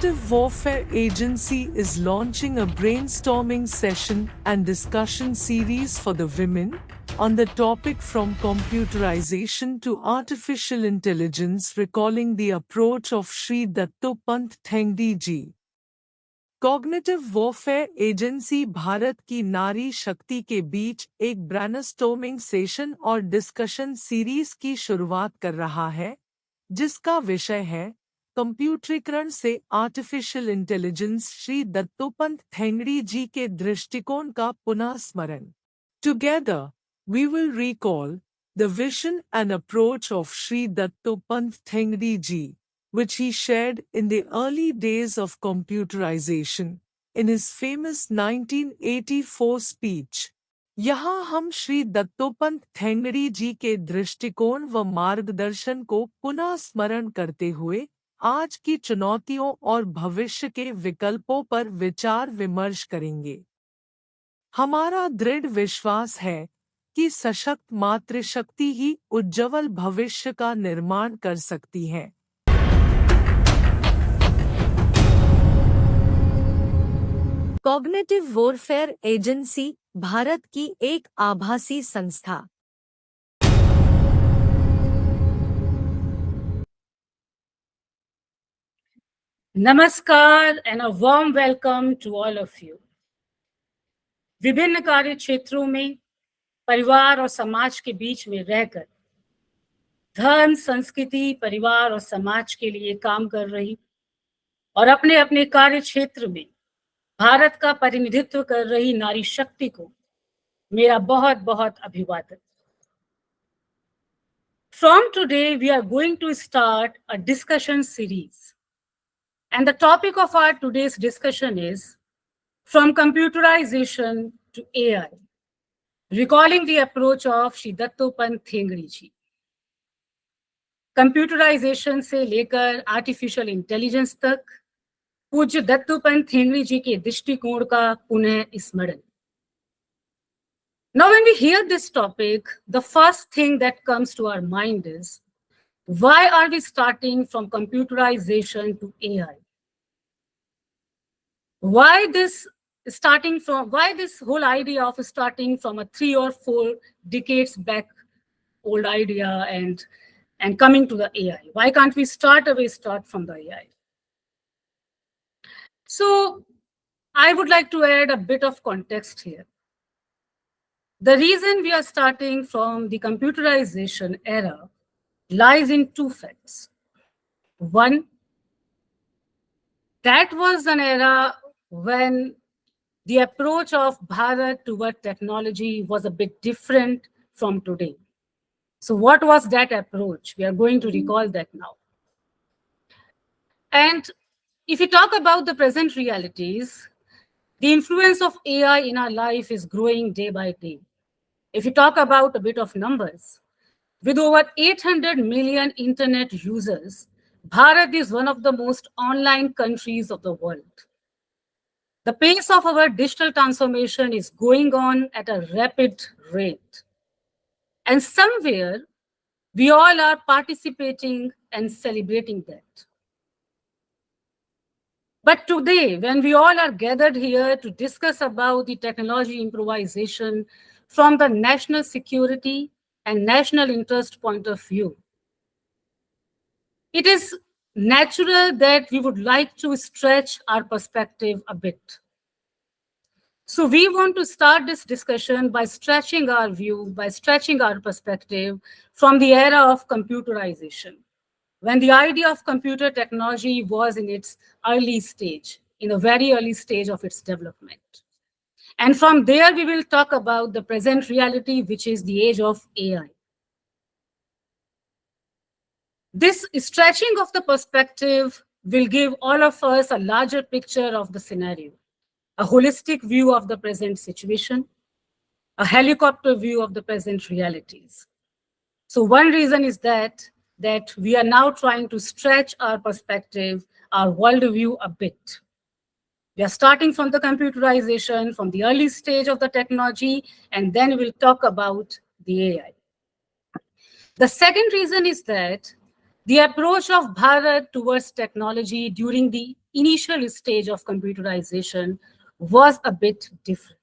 Cognitive Warfare Agency is launching a brainstorming session and discussion series for the women on the topic from computerization to artificial intelligence, recalling the approach of Shri Dattopant Thengadi ji. Cognitive warfare agency Bharat की नारी शक्ति के बीच एक brainstorming session और discussion series की शुरुआत कर रहा है, जिसका विषय है कंप्यूटरीकरण से आर्टिफिशियल इंटेलिजेंस, श्री दत्तोपंत थेंगड़ी जी के दृष्टिकोण का पुनः स्मरण. Together we will recall the vision and approach of Shri Dattopant Thengadi ji, which he shared in the early days of computerization in his famous 1984 speech. यहाँ हम श्री दत्तोपंत थेंगड़ी जी के दृष्टिकोण व मार्गदर्शन को पुनः स्मरण करते हुए आज की चुनौतियों और भविष्य के विकल्पों पर विचार विमर्श करेंगे. हमारा दृढ़ विश्वास है कि सशक्त मातृशक्ति ही उज्ज्वल भविष्य का निर्माण कर सकती है. कॉग्निटिव वॉरफेयर एजेंसी भारत की एक आभासी संस्था. नमस्कार and a warm welcome to all of you. विभिन्न कार्य क्षेत्रों में परिवार और समाज के बीच में रहकर धर्म, संस्कृति, परिवार और समाज के लिए काम कर रही और अपने अपने कार्य क्षेत्र में भारत का प्रतिनिधित्व कर रही नारी शक्ति को मेरा बहुत बहुत अभिवादन. From today we are going to start a discussion series, and the topic of our today's discussion is from computerization to AI, recalling the approach of Shri Dattopant Thengadi ji. Computerisation से लेकर artificial intelligence तक पूज्य दत्तोपंत थेंगड़ी जी के दृष्टिकोण का पुनः स्मरण. Now when we hear this topic, the first thing that comes to our mind is, why are we starting from computerization to AI? Why this whole idea of starting from a 3 or 4 decades back old idea and coming to the AI? Why can't we start from the AI? So I would like to add a bit of context here. The reason we are starting from the computerization era lies in 2 facts. One, that was an era when the approach of Bharat toward technology was a bit different from today. So what was that approach? We are going to recall that now. And if we talk about the present realities, the influence of AI in our life is growing day by day. If you talk about a bit of numbers, with over 800 million internet users, Bharat is one of the most online countries of the world. The pace of our digital transformation is going on at a rapid rate. And somewhere, we all are participating and celebrating that. But today, when we all are gathered here to discuss about the technology improvisation from the national security and national interest point of view, it is natural that we would like to stretch our perspective a bit. So we want to start this discussion by stretching our view, by stretching our perspective from the era of computerization, when the idea of computer technology was in its early stage, in a very early stage of its development. And from there, we will talk about the present reality, which is the age of AI. This stretching of the perspective will give all of us a larger picture of the scenario, a holistic view of the present situation, a helicopter view of the present realities. So one reason is that we are now trying to stretch our perspective, our worldview a bit. We are starting from the computerization, from the early stage of the technology, and then we'll talk about the AI. The second reason is that the approach of Bharat towards technology during the initial stage of computerization was a bit different.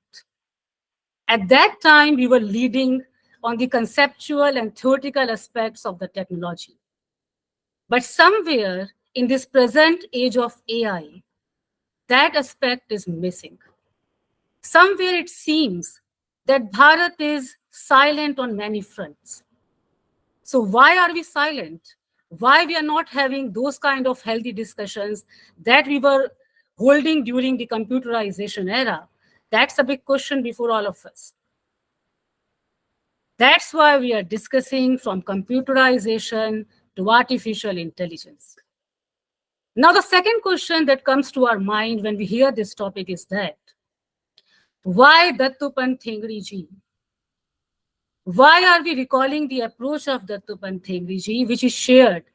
At that time, we were leading on the conceptual and theoretical aspects of the technology. But somewhere in this present age of AI, that aspect is missing. Somewhere it seems that Bharat is silent on many fronts. So why are we silent? Why we are not having those kind of healthy discussions that we were holding during the computerization era? That's a big question before all of us. That's why we are discussing from computerization to artificial intelligence. Now, the second question that comes to our mind when we hear this topic is that, why Dattopant Thengadi ji? Why are we recalling the approach of Dattopant Thengadi ji, which is shared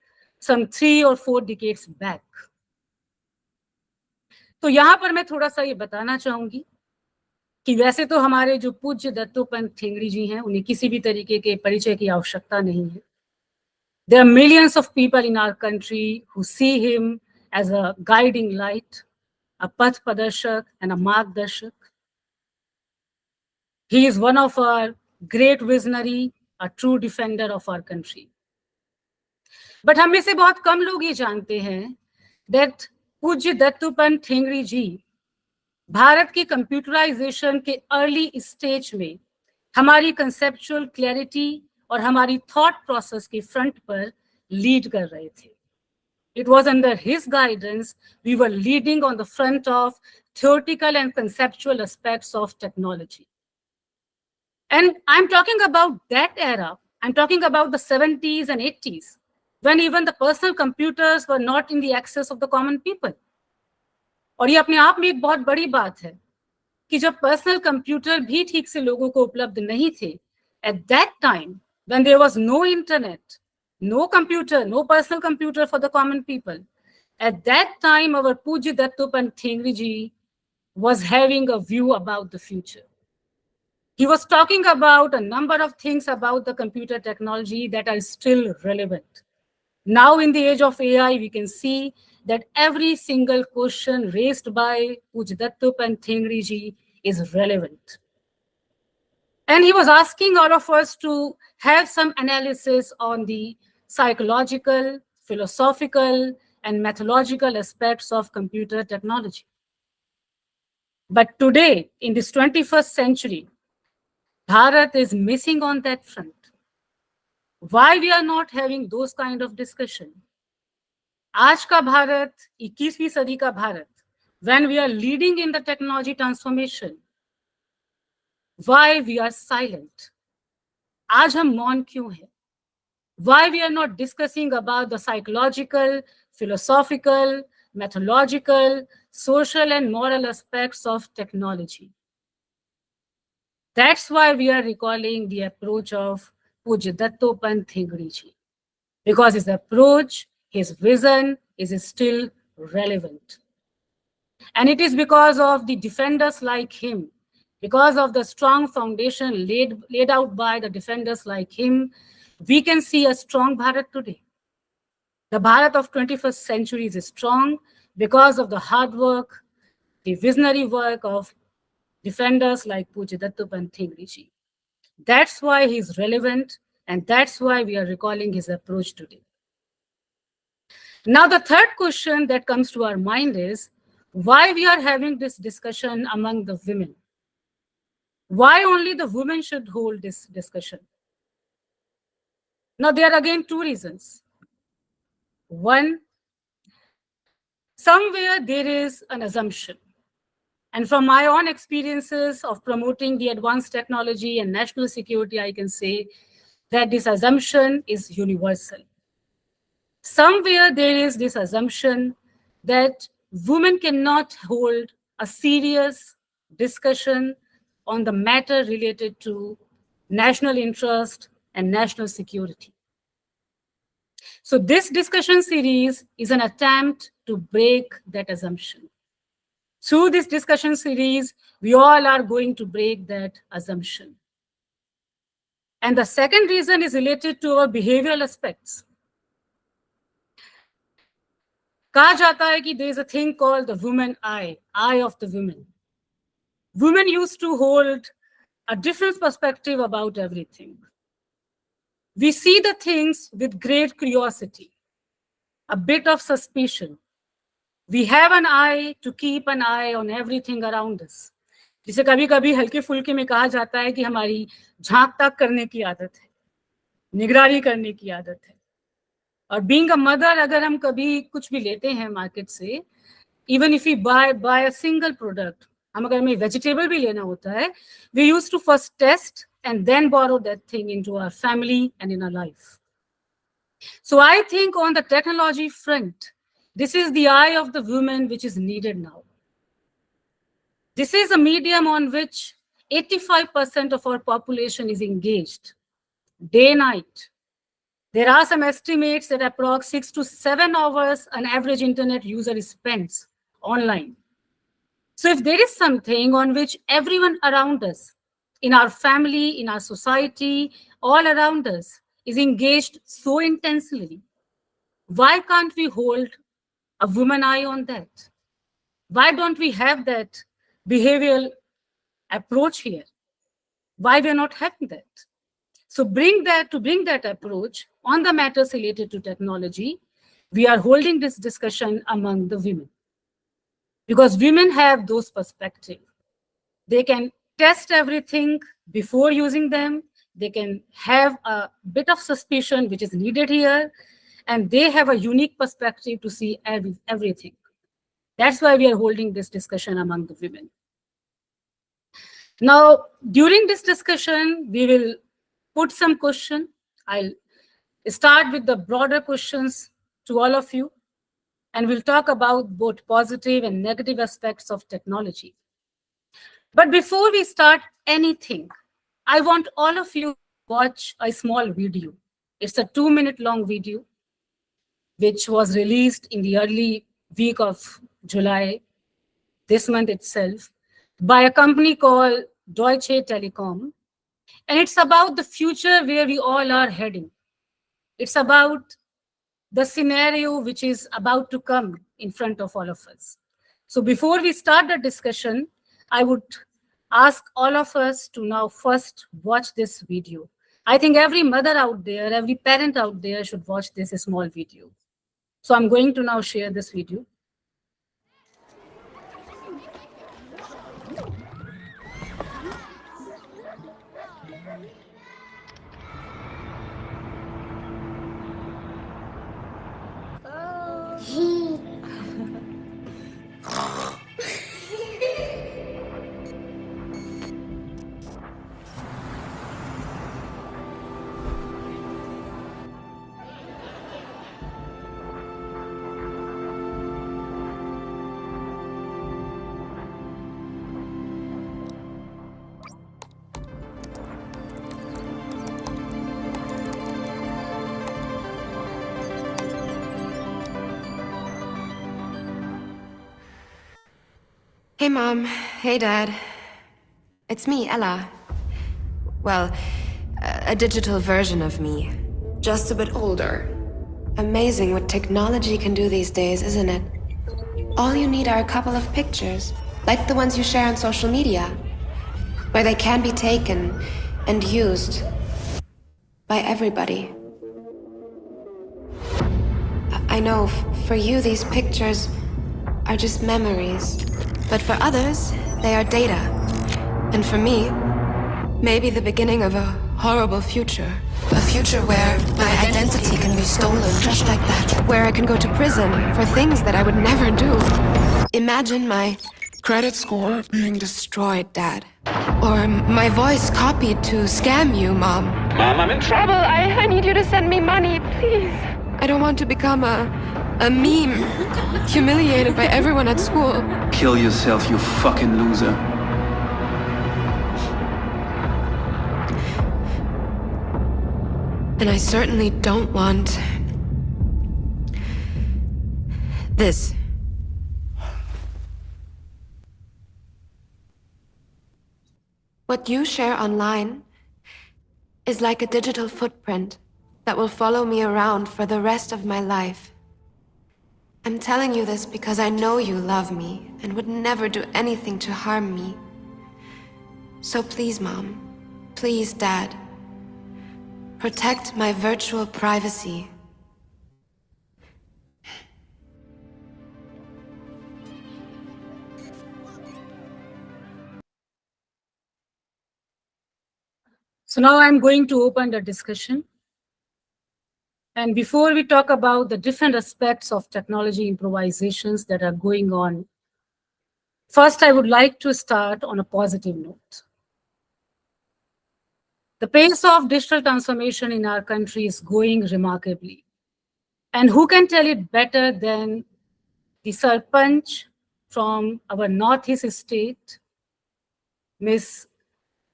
some 3 or 4 decades back? तो यहाँ पर मैं थोड़ा सा ये बताना चाहूंगी कि वैसे तो हमारे जो पूज्य दत्तोपंत ठेंगड़ी जी हैं, उन्हें किसी भी तरीके के परिचय की आवश्यकता नहीं है. There are millions of people in our country who see him as a guiding light, a path padarshak and a margdarshak. He is one of our great visionary, a true defender of our country. But हम में से बहुत कम लोग ये जानते हैं that पूज्य दत्तोपंत ठेंगड़ी जी भारत की कंप्यूटराइजेशन के अर्ली स्टेज में हमारी कंसेप्चुअल क्लैरिटी और हमारी थॉट प्रोसेस के फ्रंट पर लीड कर रहे थे. It was under his guidance we were leading on the front of theoretical and conceptual aspects of technology. And I'm talking about that era. I'm talking about the 70s and 80s, when even the personal computers were not in the access of the common people. और ये अपने आप में एक बहुत बड़ी बात है कि जब पर्सनल कंप्यूटर भी ठीक से लोगों को उपलब्ध नहीं थे, at that time when there was no internet, no computer, no personal computer for the common people, at that time our Pujya Dattopant Thengadi ji was having a view about the future. He was talking about a number of things about the computer technology that are still relevant. Now in the age of AI, we can see that every single question raised by Pujya Dattopant Thengadi ji is relevant. And he was asking all of us to have some analysis on the psychological, philosophical, and methodological aspects of computer technology. But today, in this 21st century, Bharat is missing on that front. Why we are not having those kind of discussion? आज का भारत, 21वीं सदी का Bharat, when we are leading in the technology transformation, why we are silent? आज हम मौन क्यों हैं? Why we are not discussing about the psychological, philosophical, methodological, social and moral aspects of technology? That's why we are recalling the approach of Pujya Dattopant Thengadi ji, because his approach, his vision is still relevant. And it is because of the defenders like him, because of the strong foundation laid out by the defenders like him, we can see a strong Bharat today. The Bharat of 21st century is strong because of the hard work, the visionary work of defenders like Pujya Dattopant Thengadi ji. That's why he's relevant, and that's why we are recalling his approach today. Now, the third question that comes to our mind is, why we are having this discussion among the women? Why only the women should hold this discussion? Now, there are again 2 reasons. One, somewhere there is an assumption. And from my own experiences of promoting the advanced technology and national security, I can say that this assumption is universal. Somewhere there is this assumption that women cannot hold a serious discussion on the matter related to national interest and national security. So this discussion series is an attempt to break that assumption. Through this discussion series, we all are going to break that assumption. And the second reason is related to our behavioral aspects. कहा जाता है कि there is a thing called the woman eye of the women. Women used to hold a different perspective about everything. We see the things with great curiosity, a bit of suspicion. We have an eye to keep an eye on everything around us. जिसे कभी कभी हल्के फुल्के में कहा जाता है कि हमारी झांक ताक करने की आदत है, निगरानी करने की आदत है. और बीइंग अ मदर, अगर हम कभी कुछ भी लेते हैं मार्केट से, even if you buy a single product, हम अगर हमें वेजिटेबल भी लेना होता है, we use to first test and then borrow that thing into our family and in our life. So I think on the technology front, this is the eye of the woman which is needed now. This is a medium on which 85% of our population is engaged, day, night. There are some estimates that approx 6 to 7 hours an average internet user spends online. So if there is something on which everyone around us, in our family, in our society, all around us, is engaged so intensely, why can't we hold a woman eye on that? Why don't we have that behavioral approach here? Why we're not having that? So bring that approach on the matters related to technology, we are holding this discussion among the women. Because women have those perspectives. They can test everything before using them. They can have a bit of suspicion, which is needed here. And they have a unique perspective to see everything. That's why we are holding this discussion among the women. Now, during this discussion, we will put some questions. I'll start with the broader questions to all of you. And we'll talk about both positive and negative aspects of technology. But before we start anything, I want all of you to watch a small video. It's a 2-minute long video, which was released in the early week of July, this month itself, by a company called Deutsche Telekom. And it's about the future where we all are heading. It's about the scenario which is about to come in front of all of us. So before we start the discussion, I would ask all of us to now first watch this video. I think every mother out there, every parent out there should watch this small video. So I'm going to now share this video. Hey, Mom. Hey, Dad. It's me, Ella. Well, a digital version of me. Just a bit older. Amazing what technology can do these days, isn't it? All you need are a couple of pictures, like the ones you share on social media, where they can be taken and used by everybody. I know, for you, these pictures are just memories. But for others, they are data. And for me, maybe the beginning of a horrible future. A future where my identity can be stolen just like that. Where I can go to prison for things that I would never do. Imagine my credit score being destroyed, Dad. Or my voice copied to scam you, Mom. Mom, I'm in trouble. I need you to send me money, please. I don't want to become a meme, humiliated by everyone at school. Kill yourself, you fucking loser. And I certainly don't want this. What you share online is like a digital footprint that will follow me around for the rest of my life. I'm telling you this because I know you love me and would never do anything to harm me. So please, Mom. Please, Dad. Protect my virtual privacy. So now I'm going to open the discussion. And before we talk about the different aspects of technology improvisations that are going on, first I would like to start on a positive note. The pace of digital transformation in our country is going remarkably. And who can tell it better than the Sarpanch from our Northeast state, Miss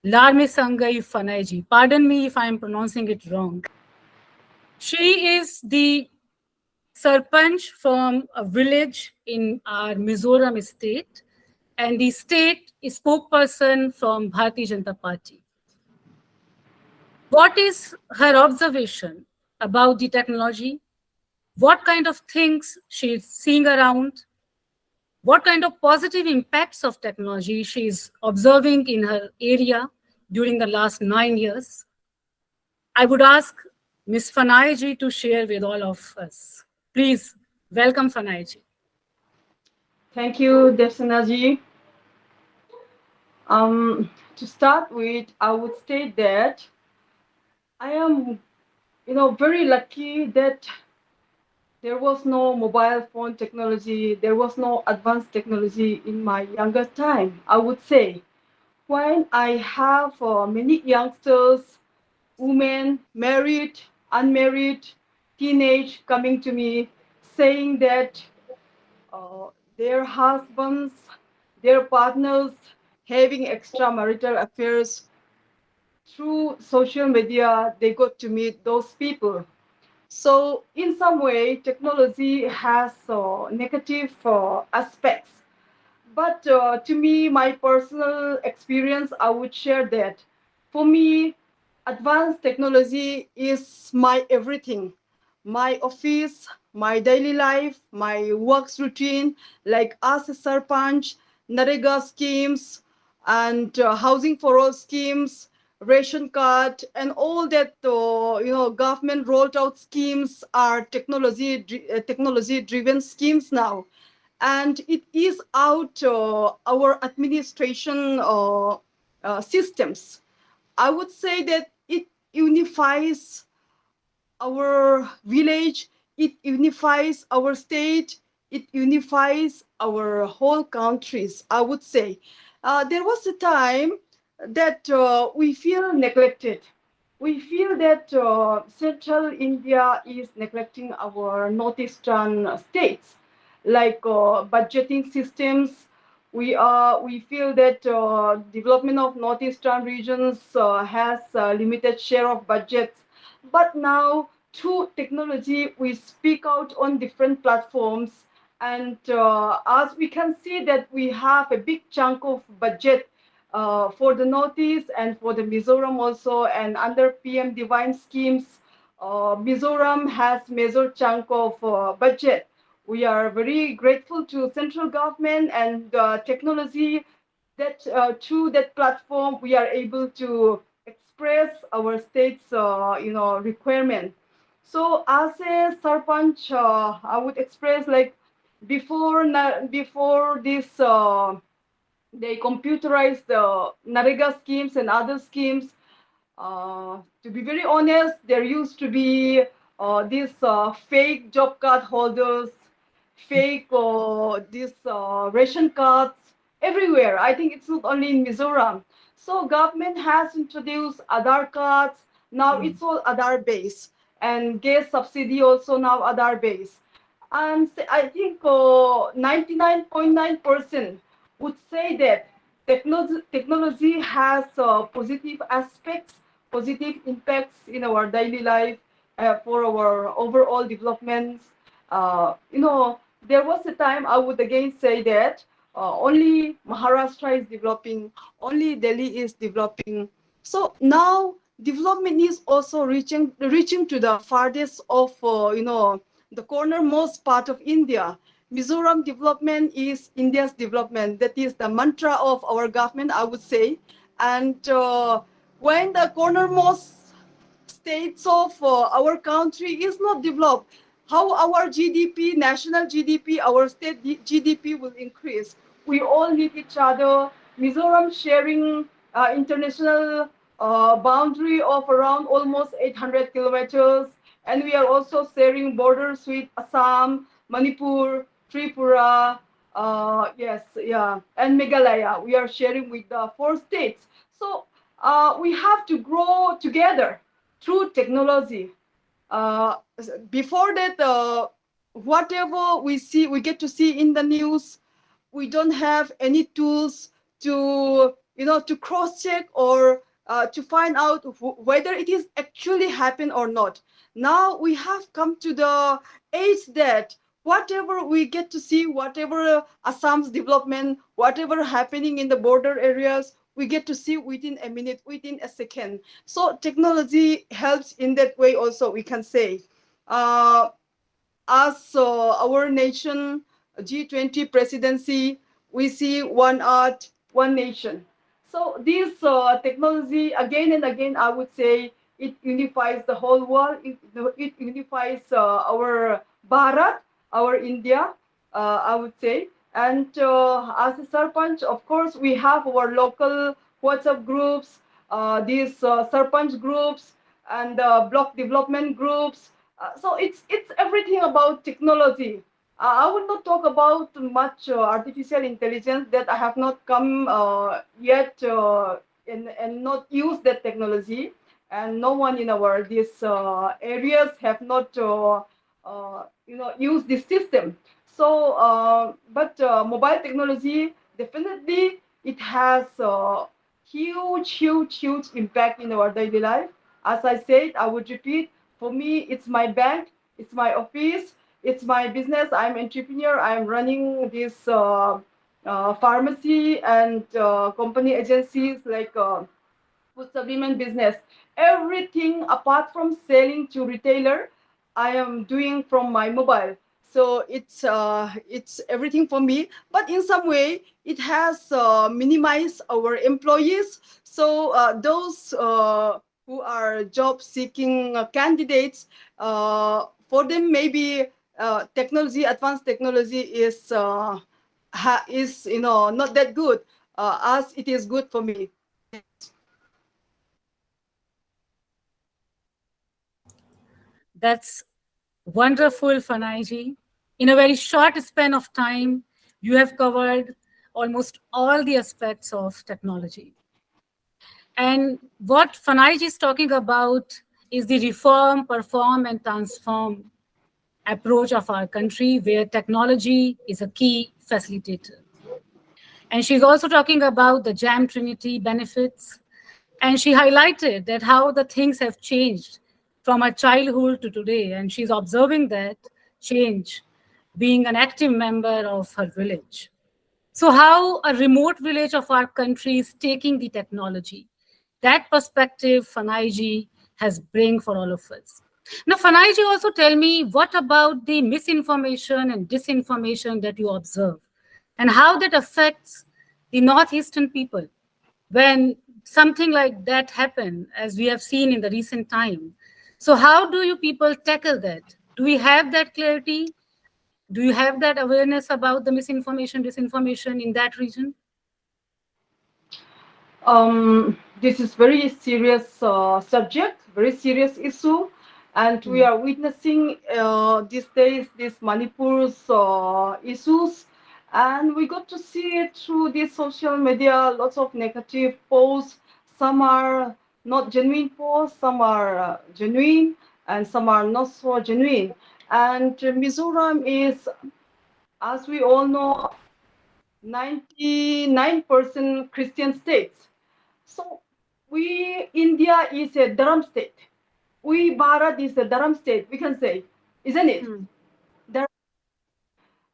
Lalremsangi Fanai. Pardon me if I'm pronouncing it wrong. She is the Sarpanch from a village in our Mizoram state and the state spokesperson from Bharatiya Janata Party. What is her observation about the technology? What kind of things she is seeing around? What kind of positive impacts of technology she is observing in her area during the last 9 years? I would ask Ms. Fanai to share with all of us. Please welcome Fanai. Thank you, Devsena ji. To start with, I would state that I am, very lucky that there was no mobile phone technology, there was no advanced technology in my younger time, I would say. When I have many youngsters, women, married, unmarried, teenage, coming to me saying that uh, their husbands, their partners having extramarital affairs through social media, they got to meet those people. So in some way, technology has negative aspects. But to me, my personal experience, I would share that. For me, advanced technology is my everything. My office, my daily life, my works routine, like as a Sarpanch, Narega schemes, and housing for all schemes, ration card, and all that government rolled out schemes are technology driven schemes now, and it is out our administration systems. I would say that it unifies our village, it unifies our state, it unifies our whole countries, I would say. There was a time that we feel neglected. We feel that central India is neglecting our northeastern states, like budgeting systems. We feel that development of northeastern regions has limited share of budgets. But now, through technology, we speak out on different platforms, and as we can see that we have a big chunk of budget for the Northeast and for the Mizoram also, and under PM Diwan schemes, Mizoram has major chunk of budget. We are very grateful to central government and technology that through that platform we are able to express our state's requirement. So as a sarpanch, I would express like before this they computerized the Narega schemes and other schemes. To be very honest, there used to be these fake job card holders, fake these ration cards everywhere. I think it's not only in Mizoram. So government has introduced Aadhaar cards. Now it's all Aadhaar based, and gas subsidy also now Aadhaar based. And I think 99.9% would say that technology has positive aspects, positive impacts in our daily life for our overall developments. There was a time I would again say that only Maharashtra is developing, only Delhi is developing. So now development is also reaching to the farthest of the cornermost part of India. Mizoram development is India's development. That is the mantra of our government, I would say. And when the cornermost states of our country is not developed, how our GDP, national GDP, our state GDP will increase? We all need each other. Mizoram sharing international boundary of around almost 800 kilometers, and we are also sharing borders with Assam, Manipur, Tripura, yes, yeah, and Meghalaya. We are sharing with the 4 states. So we have to grow together through technology. Uh, Before that, whatever we see, we get to see in the news, we don't have any tools to, to cross check or to find out whether it is actually happened or not. Now we have come to the age that whatever we get to see, whatever Assam's development, whatever happening in the border areas, we get to see within a minute, within a second. So technology helps in that way also, we can say. Uh, as our nation G20 presidency, we see one art, one nation. So this technology, again and again, I would say it unifies the whole world. It unifies our Bharat, our India, I would say. And as a Sarpanch, of course, we have our local WhatsApp groups, these Sarpanch groups, and block development groups. So it's everything about technology. I will not talk about much artificial intelligence that I have not come yet and not used that technology, and no one in our these areas have not used this system. So, but mobile technology definitely it has huge impact in our daily life. As I said, I would repeat. For me, it's my bank, it's my office, it's my business. I'm entrepreneur. I'm running this pharmacy and company agencies like food supplement business. Everything apart from selling to retailer, I am doing from my mobile. So it's everything for me. But in some way, it has minimized our employees. So those who are job seeking candidates, for them maybe technology, advanced technology is not that good as it is good for me. That's wonderful, Fanaiji. In a very short span of time, you have covered almost all the aspects of technology. And what Fanaiji is talking about is the reform, perform, and transform approach of our country, where technology is a key facilitator. And she's also talking about the Jam Trinity benefits. And she highlighted that how the things have changed from her childhood to today. And she's observing that change, being an active member of her village. So, how a remote village of our country is taking the technology. That perspective Fanaiji has bring for all of us. Now, Fanaiji, also tell me what about the misinformation and disinformation that you observe, and how that affects the northeastern people when something like that happen, as we have seen in the recent time. So, how do you people tackle that? Do we have that clarity? Do you have that awareness about the misinformation, disinformation in that region? This is very serious subject, very serious issue, and we are witnessing these days these Manipur's issues, and we got to see it through this social media. Lots of negative posts. Some are not genuine posts, some are genuine, and some are not so genuine. And Mizoram is, as we all know, 99% Christian states. So India is a Dharam state. We, Bharat is a Dharam state, we can say, isn't it?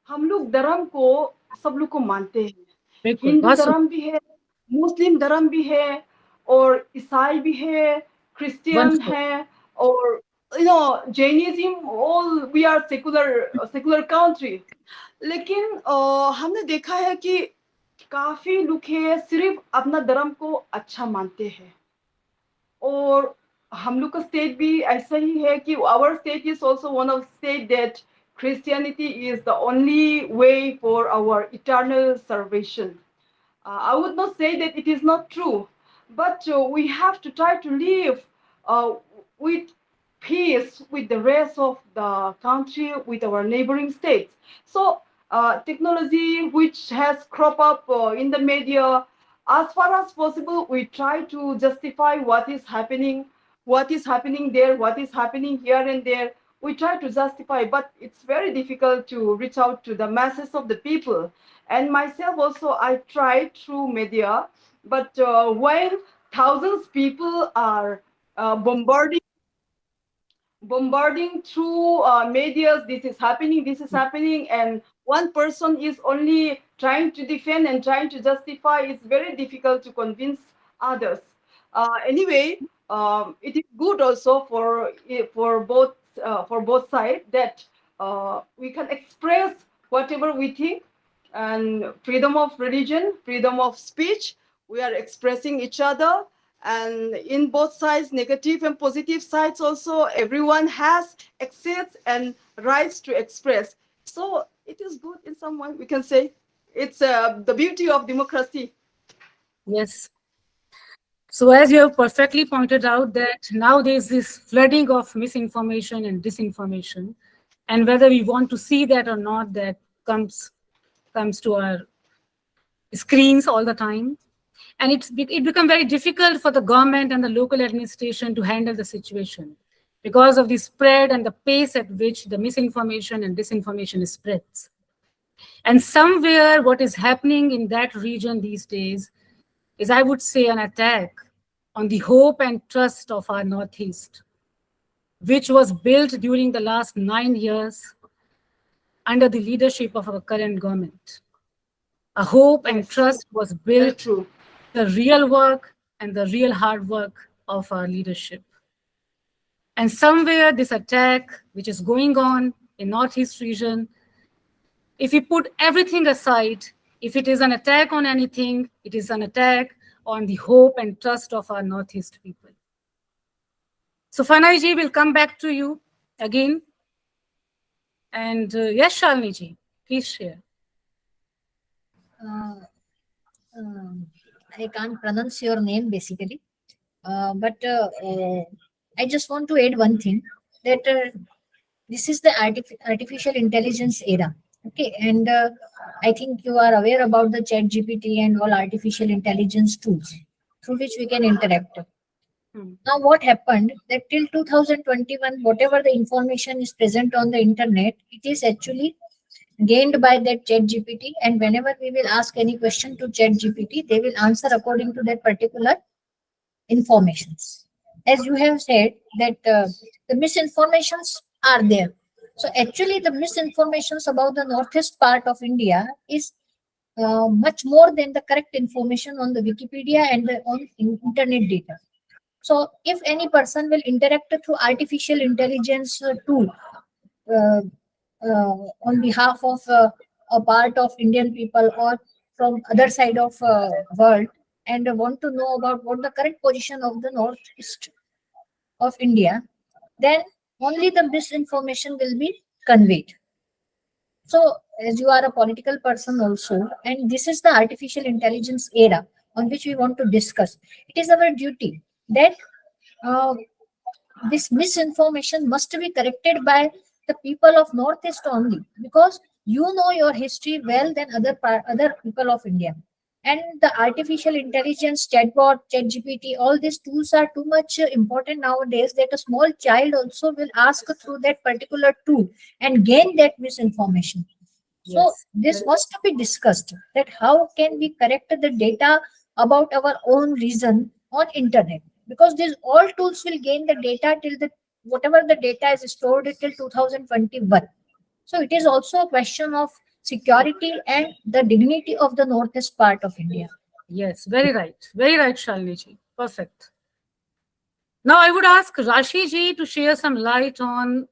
हम लोग धर्म को सब लोग को मानते हैं. हिंदू धर्म भी है, मुस्लिम धर्म भी है, और ईसाई भी है, क्रिश्चियन है, और Jainism, all we are secular country. लेकिन हमने देखा है कि काफी लोग हैं सिर्फ अपना धर्म को अच्छा मानते हैं और हम लोग का स्टेट भी ऐसा ही है कि our state is also one of state that Christianity is the only way for our eternal salvation. I would not say that it is not true, but we have to try to live uh, with peace with the rest of the country, with our neighboring states. So, technology which has cropped up in the media, as far as possible, we try to justify what is happening there, what is happening here and there. We try to justify, but it's very difficult to reach out to the masses of the people. And myself also, I tried through media, but while thousands people are bombarding through medias, this is happening, and one person is only trying to defend and trying to justify. It's very difficult to convince others. Anyway, it is good also for both sides that we can express whatever we think, and freedom of religion, freedom of speech. We are expressing each other, and in both sides, negative and positive sides also, everyone has access and rights to express. So it is good in some way, we can say. It's the beauty of democracy. Yes. So as you have perfectly pointed out that now there's this flooding of misinformation and disinformation, and whether we want to see that or not, that comes to our screens all the time. And it become very difficult for the government and the local administration to handle the situation because of the spread and the pace at which the misinformation and disinformation spreads. And somewhere what is happening in that region these days is, I would say, an attack on the hope and trust of our Northeast, which was built during the last 9 years under the leadership of our current government. A hope and trust was built through the real work and the real hard work of our leadership. And somewhere this attack, which is going on in Northeast region, if we put everything aside, if it is an attack on anything, it is an attack on the hope and trust of our Northeast people. So Fanai ji, will come back to you again. And yes, Shalinee ji, please share. I can't pronounce your name basically, but I just want to add one thing, that this is the artificial intelligence era. Okay, and I think you are aware about the chat GPT and all artificial intelligence tools through which we can interact. Now what happened, that till 2021, whatever the information is present on the internet, it is actually gained by that chat GPT, and whenever we will ask any question to chat GPT, they will answer according to that particular informations. As you have said that the misinformations are there. So actually the misinformations about the northeast part of India is much more than the correct information on the Wikipedia and on internet data. So if any person will interact through artificial intelligence tool on behalf of a part of Indian people or from other side of world, and want to know about what the current position of the northeast of India, then only the misinformation will be conveyed. So as you are a political person also, and this is the artificial intelligence era on which we want to discuss, it is our duty that this misinformation must be corrected by the people of northeast only, because you know your history well than other people of India. And the artificial intelligence, chatbot, ChatGPT, all these tools are too much important nowadays that a small child also will ask through that particular tool and gain that misinformation. So this was to be discussed, that how can we correct the data about our own region on internet, because these all tools will gain the data till the whatever the data is stored till 2021. So it is also a question of security and the dignity of the northeast part of India. Yes, very right, Shalinee ji. Perfect. Now, I would ask Rashi ji to share some light on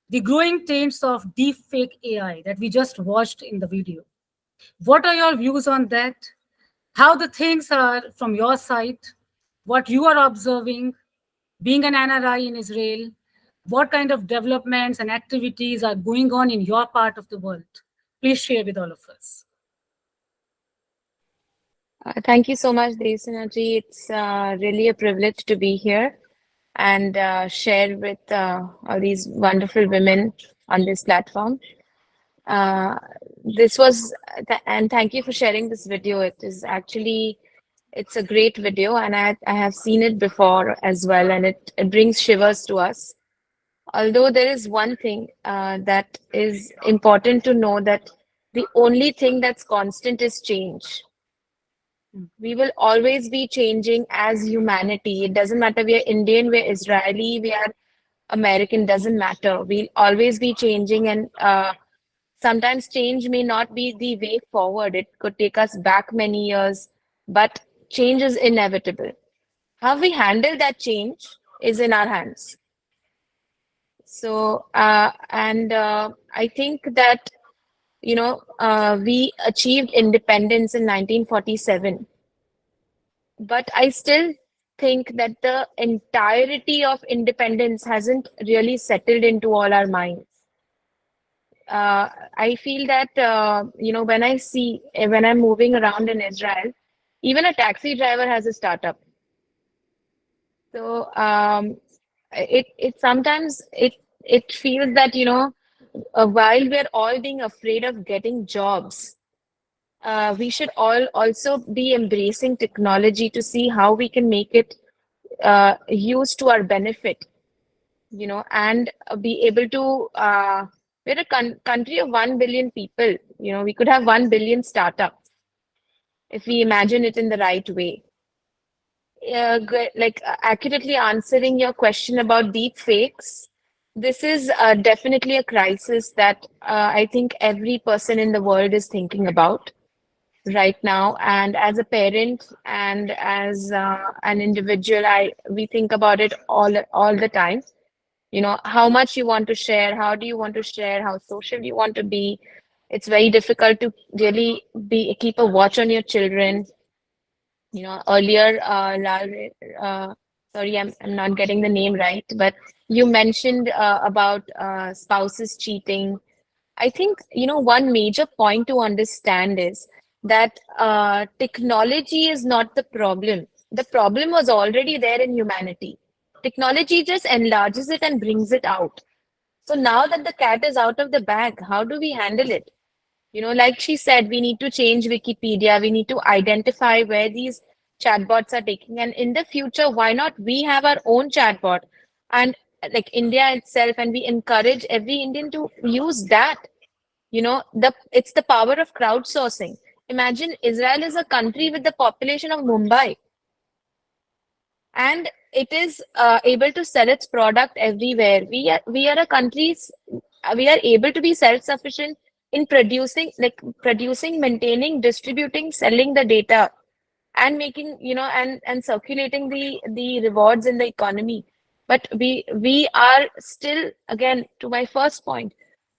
the growing trends of deepfake AI that we just watched in the video. What are your views on that? How the things are from your side? What you are observing, being an NRI in Israel? What kind of developments and activities are going on in your part of the world? Please share with all of us. Thank you so much, Devsena ji. It's really a privilege to be here and share with all these wonderful women on this platform. Uh, this was, and thank you for sharing this video. It is actually, it's a great video, and I have seen it before as well, and it brings shivers to us. Although there is one thing that is important to know, that the only thing that's constant is change. We will always be changing as humanity. It doesn't matter we are Indian, we're Israeli, we are American, doesn't matter. We'll always be changing, and sometimes change may not be the way forward. It could take us back many years, but change is inevitable. How we handle that change is in our hands. So, I think that, we achieved independence in 1947. But I still think that the entirety of independence hasn't really settled into all our minds. I feel that, when I'm moving around in Israel, even a taxi driver has a startup. So it sometimes it feels that, while we're all being afraid of getting jobs, we should all also be embracing technology to see how we can make it used to our benefit, and be able to. We're a country of 1 billion people. We could have 1 billion startups if we imagine it in the right way. Accurately answering your question about deep fakes, this is definitely a crisis that I think every person in the world is thinking about right now. And as a parent and as an individual, we think about it all the time. How much you want to share, how do you want to share, how social you want to be. It's very difficult to really keep a watch on your children. Earlier, sorry, I'm not getting the name right, but you mentioned about spouses cheating. I think, one major point to understand is that technology is not the problem. The problem was already there in humanity. Technology just enlarges it and brings it out. So now that the cat is out of the bag, how do we handle it? Like she said, we need to change Wikipedia. We need to identify where these chatbots are taking. And in the future, why not we have our own chatbot and like India itself, and we encourage every Indian to use that. It's the power of crowdsourcing. Imagine Israel is a country with the population of Mumbai, and it is able to sell its product everywhere. We are a countries we are able to be self-sufficient in producing, maintaining, distributing, selling the data, and making, and circulating the rewards in the economy. But we are still, again, to my first point,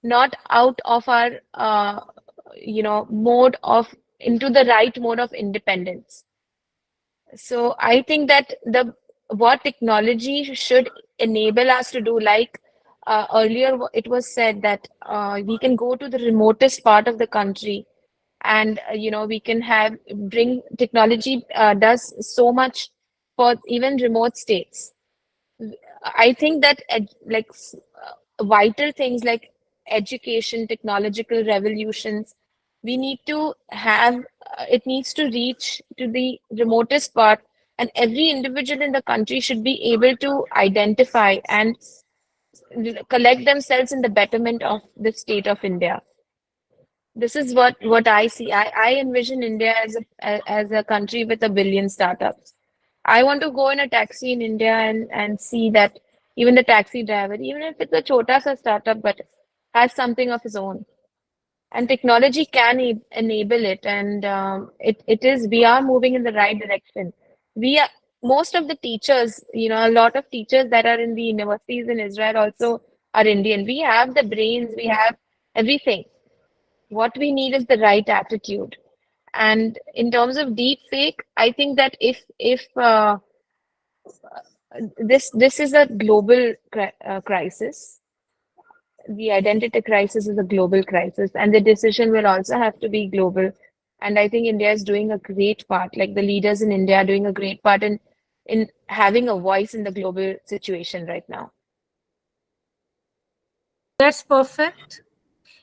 not out of our mode of into the right mode of independence. So I think that the what technology should enable us to do, like earlier it was said that we can go to the remotest part of the country, and we can have bring technology does so much for even remote states. I think that vital things like education, technological revolutions, we need to have, it needs to reach to the remotest part, and every individual in the country should be able to identify and collect themselves in the betterment of the state of India. This is what I see. I envision India as a country with 1 billion startups. I want to go in a taxi in India and see that even the taxi driver, even if it's a chota sa startup, but has something of his own. And technology can enable it, and it is, we are moving in the right direction. We are most of the teachers, a lot of teachers that are in the universities in Israel also are Indian. We have the brains, we have everything. What we need is the right attitude. And in terms of deep fake, I think that if this is a global crisis, the identity crisis is a global crisis, and the decision will also have to be global. And I think India is doing a great part, like the leaders in India are doing a great part in having a voice in the global situation right now. That's perfect.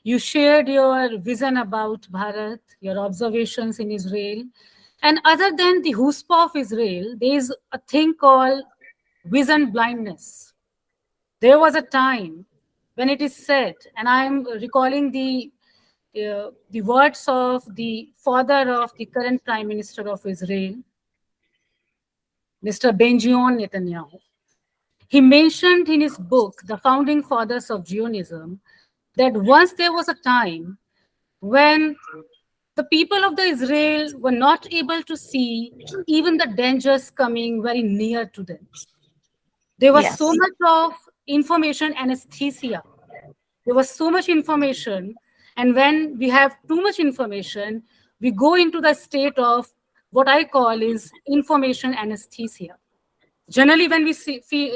You shared your vision about Bharat, your observations in Israel. And other than the chutzpah of Israel, there is a thing called vision blindness. There was a time when it is said, and I'm recalling the words of the father of the current Prime Minister of Israel, Mr. Benjamin Netanyahu. He mentioned in his book, The Founding Fathers of Zionism, that once there was a time when the people of the Israel were not able to see even the dangers coming very near to them. There was so Yes. much of information anesthesia. There was so much information. And when we have too much information, we go into the state of what I call is information anesthesia. Generally, when we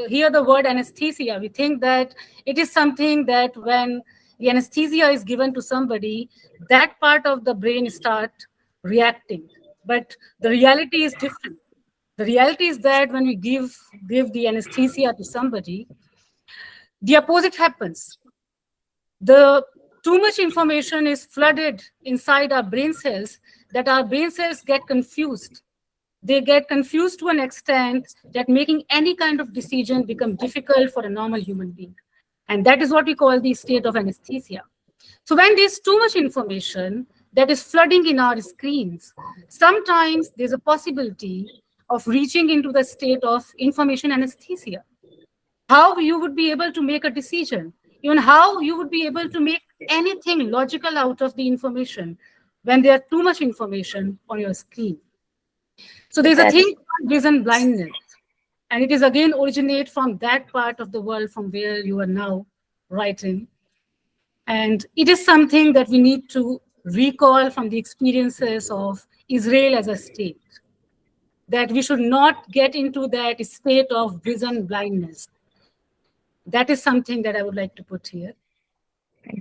hear the word anesthesia, we think that it is something that when the anesthesia is given to somebody, that part of the brain start reacting. But the reality is different. The reality is that when we give the anesthesia to somebody, the opposite happens. The too much information is flooded inside our brain cells that our brain cells get confused. They get confused to an extent that making any kind of decision become difficult for a normal human being. And that is what we call the state of anesthesia. So when there's too much information that is flooding in our screens, sometimes there's a possibility of reaching into the state of information anesthesia. How you would be able to make a decision, even how you would be able to make anything logical out of the information when there's too much information on your screen. So there's a That's thing called vision blindness, and it is again originate from that part of the world from where you are now writing. And it is something that we need to recall from the experiences of Israel as a state, that we should not get into that state of vision blindness. That is something that I would like to put here.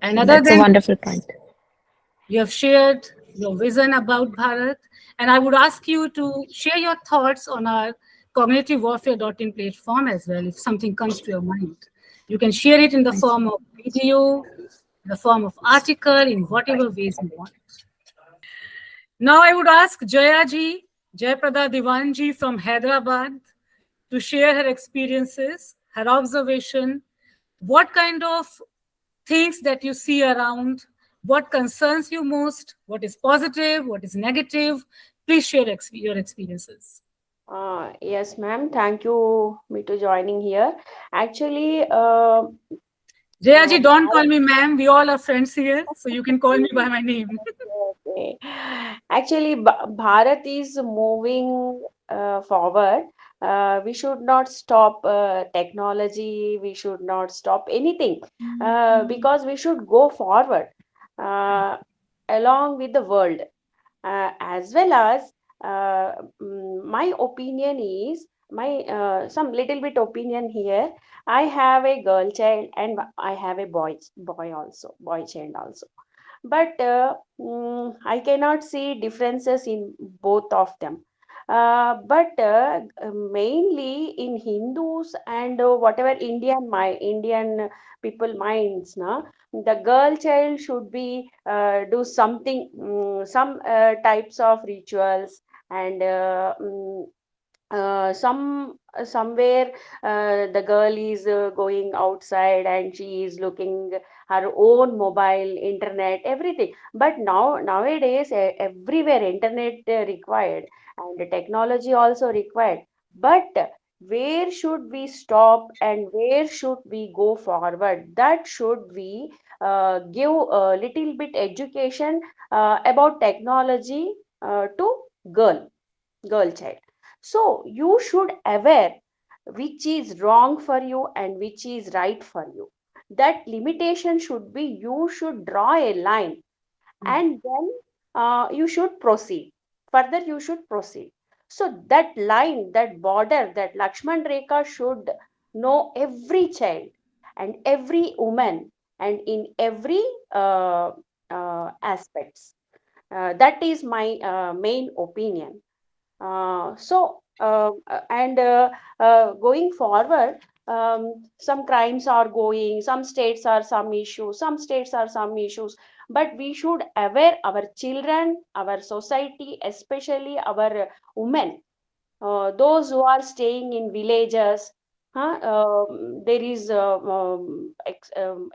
And other that's a than wonderful point. you have shared your vision about Bharat, and I would ask you to share your thoughts on our cognitivewarfare.in platform as well, if something comes to your mind. You can share it in the form of video, in the form of article, in whatever ways you want. Now I would ask Jayaprada Diwanji from Hyderabad to share her experiences, her observation, what kind of things that you see around, what concerns you most, what is positive, what is negative. Please share your experiences. Yes, ma'am. Thank you me to joining here. Actually, Jayaji, don't call me ma'am. We all are friends here, so you can call me by my name. okay. Actually, Bharat is moving forward. We should not stop technology. We should not stop anything because we should go forward uh, along with the world. As well as my opinion is my some little bit opinion here. I have a girl child and I have a boy child also, but I cannot see differences in both of them. But mainly in Hindus and whatever Indian people minds, na, the girl child should be do something, some types of rituals, and somewhere the girl is going outside and she is looking her own mobile, internet, everything. But nowadays everywhere internet required, and the technology also required. But where should we stop and where should we go forward? That should we give a little bit education about technology to girl child. So you should aware which is wrong for you and which is right for you. That limitation should be, you should draw a line, and then you should proceed further, you should proceed. So that line, that border, that Lakshman Rekha should know every child and every woman and in every uh, aspects. That is my main opinion. Going forward, some crimes are going, some states are some issues, some states are some issues, but we should aware our children, our society, especially our women, those who are staying in villages. There is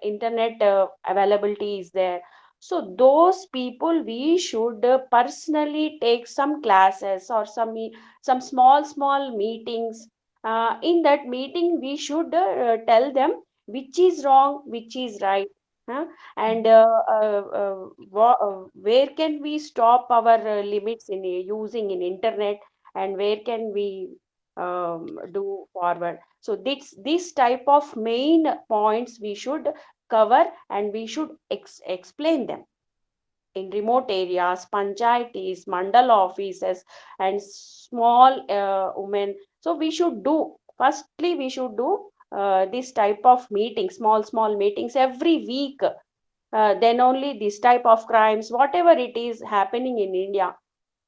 internet availability is there. So those people, we should personally take some classes or some small meetings. In that meeting, we should tell them which is wrong, which is right. huh, and where can we stop our limits in using in internet, and where can we do forward. So this type of main points we should cover, and we should explain them in remote areas, panchayatis, mandal offices, and small women. So we should do, firstly we should do this type of meetings, small meetings every week. Then only this type of crimes, whatever it is happening in India,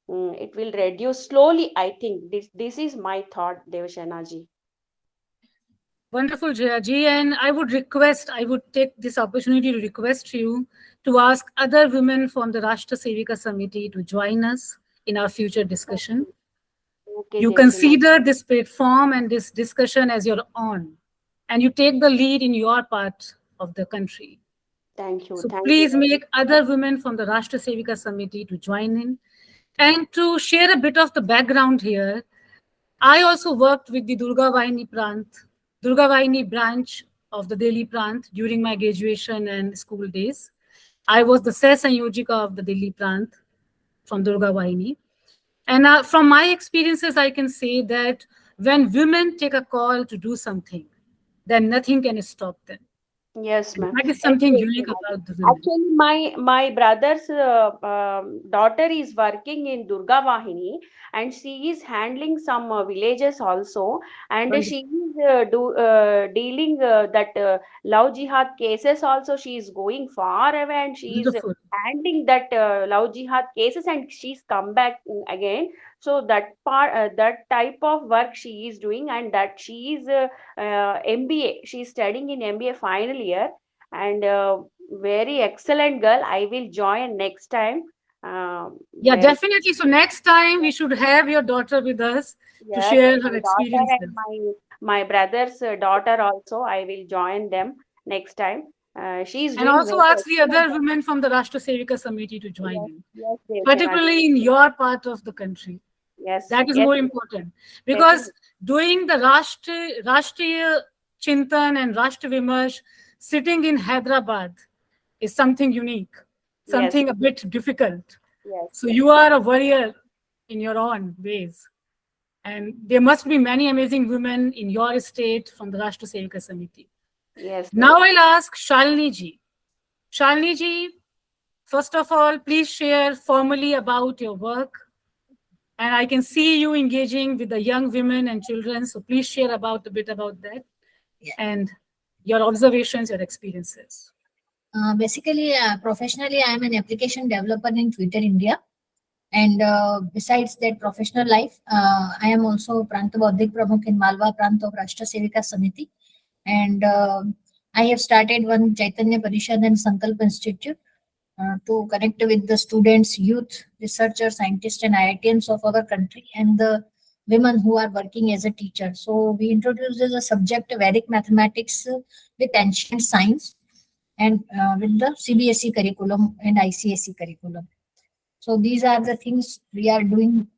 it will reduce slowly. I think this is my thought, Devsena ji. Wonderful, Jayaji. And I would take this opportunity to request you to ask other women from the Rashtra Sevika Samiti to join us in our future discussion. Okay, You Devsena. consider this platform and this discussion as your own, and you take the lead in your part of the country. Thank you. So Thank please you. make other women from the Rashtra Sevika Samiti to join in. And to share a bit of the background here, I also worked with the Durga Vahini branch of the Delhi Prant during my graduation and school days. I was the Seh Sanyojika of the Delhi Prant from Durga Vahini. And from my experiences, I can say that when women take a call to do something, then nothing can stop them. Yes, And ma'am. that is something Anyway, unique about the women. actually, my brother's daughter is working in Durga Vahini, and she is handling some villages also, and she Wonderful. is dealing that love jihad cases also. She is going far away, and she is Wonderful. handling that love jihad cases, and she's come back again. So that part, that type of work she is doing, and that she is MBA. She's studying in MBA final year, and very excellent girl. I will join next time. Yeah, Very definitely. So next time we should have your daughter with us to yes, share my her daughter experiences. and my brother's daughter also. I will join them next time. She is And doing also very ask the excellent other work. women from the Rashtra Sevika Samiti to join Yes, in, yes, Devsena. particularly in your part of the country. Yes, That is yes, more important because definitely. doing the Rashtriya Chintan and Rashtra Vimarsh sitting in Hyderabad is something unique, Yes, something a bit difficult. yes, So yes, you are a warrior in your own ways. And there must be many amazing women in your state from the Rashtra Sevika Samiti. yes, Now Devsena. I'll ask Shalinee ji. Shalinee ji, first of all, please share formally about your work. And I can see you engaging with the young women and children. So please share about a bit about that and your observations, your experiences. Basically, professionally, I am an application developer in Twitter India. And besides that professional life, I am also Pranta Bauddhik Pramukh in Malwa Prant of Rashtra Sevika Samiti. And I have started one Chaitanya Parishad and Sankalp Institute to connect with the students, youth, researchers, scientists, and IITians of our country and the women who are working as a teacher. So we introduced as a subject Vedic mathematics with ancient science and with the CBSE curriculum and ICSE curriculum. So these are the things we are doing.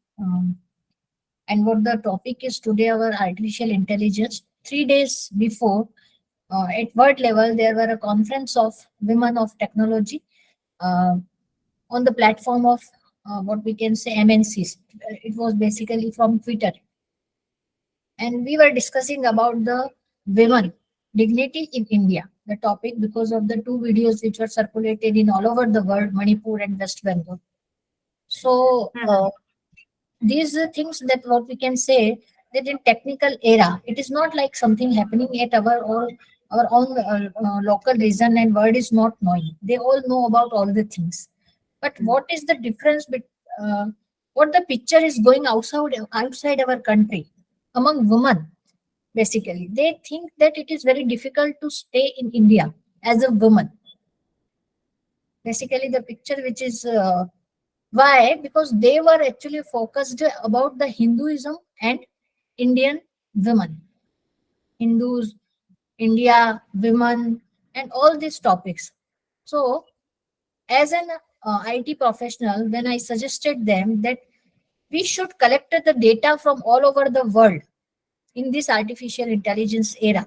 And what the topic is today, our artificial intelligence. 3 days before, at world level, there were a conference of women of technology uh, on the platform of what we can say MNCs. It was basically from Twitter. and we were discussing about the women dignity in India, the topic, because of the two videos which were circulated in all over the world, Manipur and West Bengal. So these are things that what we can say, that in technical era, it is not like something happening at our own local region and world is not knowing. They all know about all the things. But what is the difference what the picture is going outside our country among women? Basically, they think that it is very difficult to stay in India as a woman. Basically, the picture which is why? Because they were actually focused about the Hinduism and Indian women, Hindus, India, women, and all these topics. So, as an IT professional, when I suggested them that we should collect the data from all over the world in this artificial intelligence era,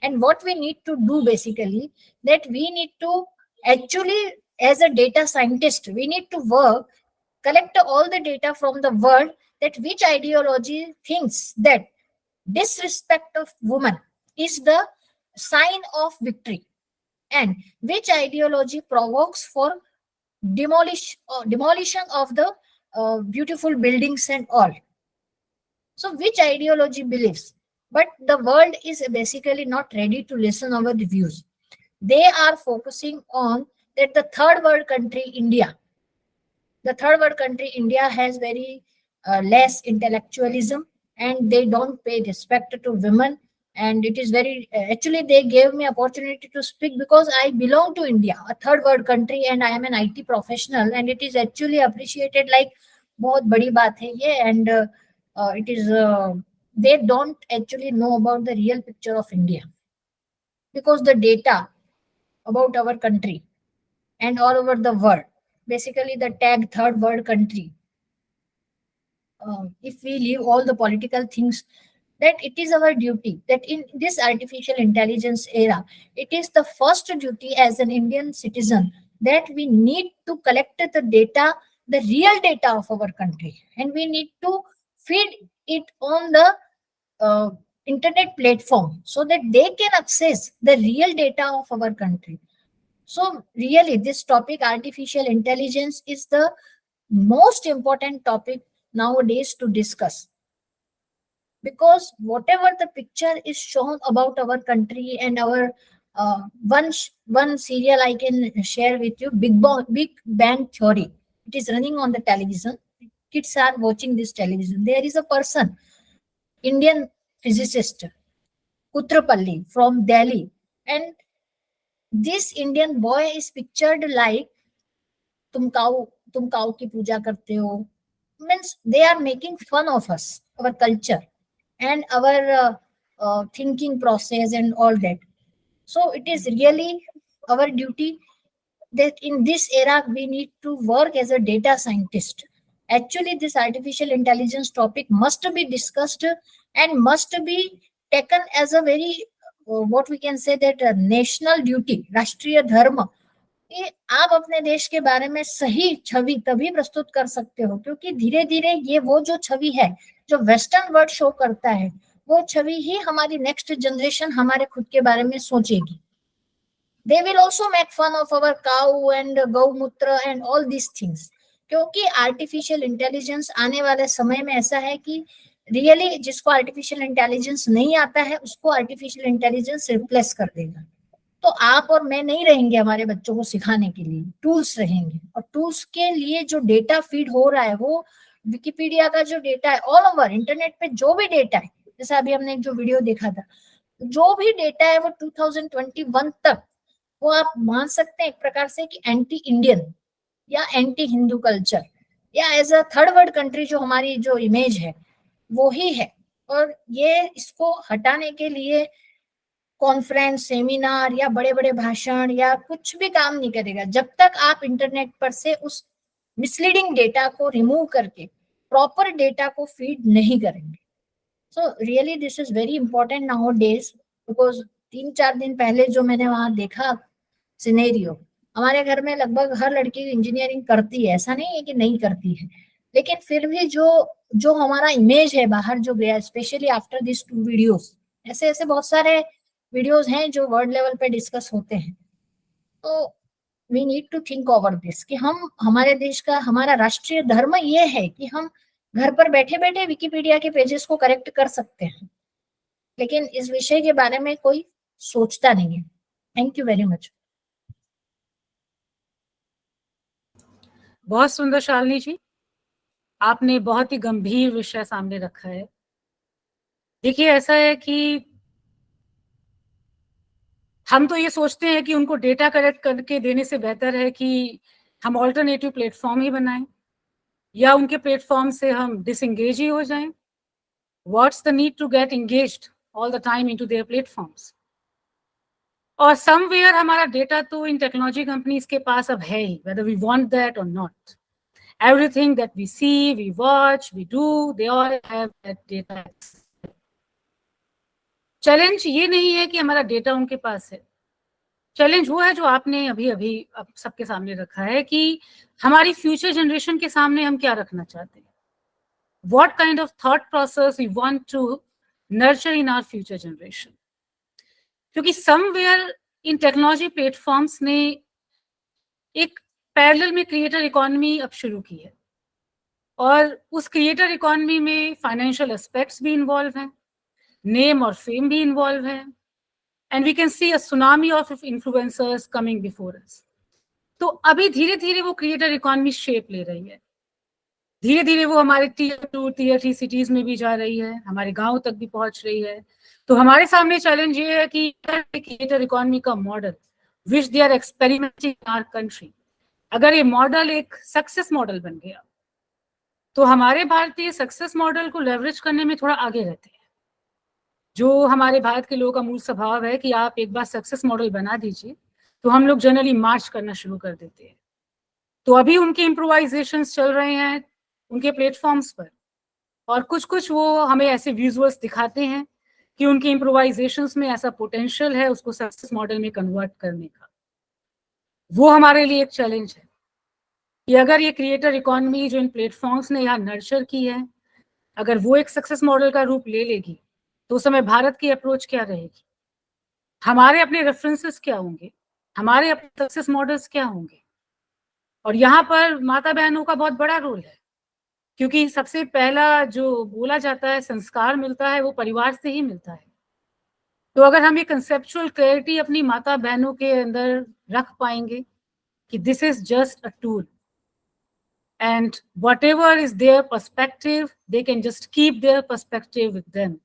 and what we need to do basically, that we need to actually, as a data scientist, we need to work, collect all the data from the world, that which ideology thinks that disrespect of women is the sign of victory, and which ideology provokes for demolition of the beautiful buildings and all. So which ideology believes? But the world is basically not ready to listen our views. They are focusing on that the third world country, India. The third world country, India, has very less intellectualism, and they don't pay respect to women. And it is very actually they gave me opportunity to speak because I belong to India, a third world country, and I am an IT professional, and it is actually appreciated like बहुत बड़ी बात है ये, and it is they don't actually know about the real picture of India, because the data about our country and all over the world, basically the tag third world country, if we leave all the political things, that it is our duty that in this artificial intelligence era, it is the first duty as an Indian citizen that we need to collect the data, the real data of our country, and we need to feed it on the internet platform so that they can access the real data of our country. So really, this topic, artificial intelligence, is the most important topic nowadays to discuss, because whatever the picture is shown about our country and our one serial I can share with you, Big Bang Theory. It is running on the television. Kids are watching this television. There is a person, Indian physicist, Kutrapalli from Delhi, and this Indian boy is pictured like तुम काऊ की पूजा करते हो, means they are making fun of us, our culture and our thinking process and all that. So it is really our duty that in this era we need to work as a data scientist. Actually, this artificial intelligence topic must be discussed and must be taken as a very what we can say that national duty, राष्ट्रीय धर्म, कि आप अपने देश के बारे में सही छवि तभी प्रस्तुत कर सकते हो, क्योंकि धीरे धीरे ये वो जो छवि है जो वेस्टर्न वर्ल्ड शो करता है, वो छवि ही हमारी नेक्स्ट जनरेशन हमारे खुद के बारे में सोचेगी. They will also make fun of our cow and गौमूत्र and all these things, क्योंकि आर्टिफिशियल इंटेलिजेंस आने वाले समय में ऐसा है कि रियली जिसको आर्टिफिशियल इंटेलिजेंस नहीं आता है उसको आर्टिफिशियल इंटेलिजेंस रिप्लेस कर देगा. तो आप और मैं नहीं रहेंगे हमारे बच्चों को सिखाने के लिए, टूल्स रहेंगे, और टूल्स के लिए जो डेटा फीड हो रहा है वो विकिपीडिया का जो डेटा है, ऑल ओवर इंटरनेट पे जो भी डेटा है, जैसे अभी हमने एक जो वीडियो देखा था, जो भी डेटा है वो 2021 तक वो आप मान सकते हैं एक प्रकार से कि एंटी इंडियन या एंटी हिंदू कल्चर या as a third world country जो हमारी जो इमेज है वो ही है. और ये इसको हटाने के लिए कॉन्फ्रेंस, सेमिनार या बड़े बड़े भाषण या कुछ भी काम नहीं करेगा जब तक आप इंटरनेट पर से उस मिसलीडिंग डेटा को रिमूव करके प्रॉपर डेटा को फीड नहीं करेंगे. So really this is very important now days, because 3-4 दिन पहले जो मैंने वहां देखा सिनेरियो, हमारे घर में लगभग हर लड़की इंजीनियरिंग करती है, ऐसा नहीं है कि नहीं करती है, लेकिन फिर भी जो जो हमारा इमेज है बाहर जो गया, स्पेशली आफ्टर दिस 2 वीडियोस, ऐसे ऐसे बहुत सारे वीडियोस हैं जो वर्ल्ड लेवल पे डिस्कस होते हैं। तो we need to think over this कि हम, हमारे देश का, हमारा राष्ट्रीय धर्म ये है कि हम घर पर बैठे बैठे विकिपीडिया के पेजेस को करेक्ट कर सकते हैं, लेकिन इस विषय के बारे में कोई सोचता नहीं है। Thank you very much. बहुत सुंदर शालिनी जी, आपने बहुत ही गंभीर विषय सामने रखा है। देखिए, ऐसा है कि हम तो ये सोचते हैं कि उनको डेटा कलेक्ट करके देने से बेहतर है कि हम ऑल्टरनेटिव प्लेटफॉर्म ही बनाएं, या उनके प्लेटफॉर्म से हम डिसएंगेज ही हो जाएं। What's the need to get engaged all the time into their platforms? और समवेयर हमारा डेटा तो इन टेक्नोलॉजी कंपनीज के पास अब है ही, वेदर वी वांट दैट और not. Everything that we see, we watch, we do, they all have that data. Challenge ये नहीं है कि हमारा डेटा उनके पास है, चैलेंज वो है जो आपने अभी अभी अब सबके सामने रखा है कि हमारी फ्यूचर जनरेशन के सामने हम क्या रखना चाहते हैं, what kind of thought process we want to nurture in our future generation. क्योंकि समवेयर इन टेक्नोलॉजी प्लेटफॉर्म्स ने एक पैरेलल में क्रिएटर इकोनॉमी अब शुरू की है, और उस क्रिएटर इकोनॉमी में फाइनेंशियल एस्पेक्ट्स भी इन्वॉल्व हैं, नेम और फेम भी इन्वॉल्व है, and we can see a tsunami of influencers coming before us. तो अभी धीरे धीरे वो क्रिएटर इकोनॉमी शेप ले रही है, धीरे धीरे वो हमारे टीयर 2 टीयर 3 सिटीज में भी जा रही है, हमारे गांव तक भी पहुंच रही है। तो हमारे सामने चैलेंज ये है कि क्रिएटर इकोनॉमी का model which they are experimenting in our country, अगर ये मॉडल एक सक्सेस मॉडल बन गया तो हमारे भारतीय सक्सेस मॉडल को लेवरेज करने में थोड़ा आगे रहते हैं। जो हमारे भारत के लोगों का मूल स्वभाव है कि आप एक बार सक्सेस मॉडल बना दीजिए तो हम लोग जनरली मार्च करना शुरू कर देते हैं। तो अभी उनके इम्प्रोवाइजेशंस चल रहे हैं उनके प्लेटफॉर्म्स पर, और कुछ कुछ वो हमें ऐसे विजुअल्स दिखाते हैं कि उनके इम्प्रोवाइजेशंस में ऐसा पोटेंशियल है उसको सक्सेस मॉडल में कन्वर्ट करने का। वो हमारे लिए एक चैलेंज है कि अगर ये क्रिएटर इकोनॉमी जो इन प्लेटफॉर्म्स ने यहाँ नर्चर की है, अगर वो एक सक्सेस मॉडल का रूप ले लेगी तो उस समय भारत की अप्रोच क्या रहेगी, हमारे अपने रेफरेंसेस क्या होंगे, हमारे अपने सक्सेस मॉडल्स क्या होंगे। और यहाँ पर माता बहनों का बहुत बड़ा रोल है, क्योंकि सबसे पहला जो बोला जाता है संस्कार मिलता है वो परिवार से ही मिलता है। तो अगर हम ये कंसेप्चुअल क्लैरिटी अपनी माता बहनों के अंदर रख पाएंगे कि this is just a tool, and whatever is their perspective, they can just keep their perspective with them.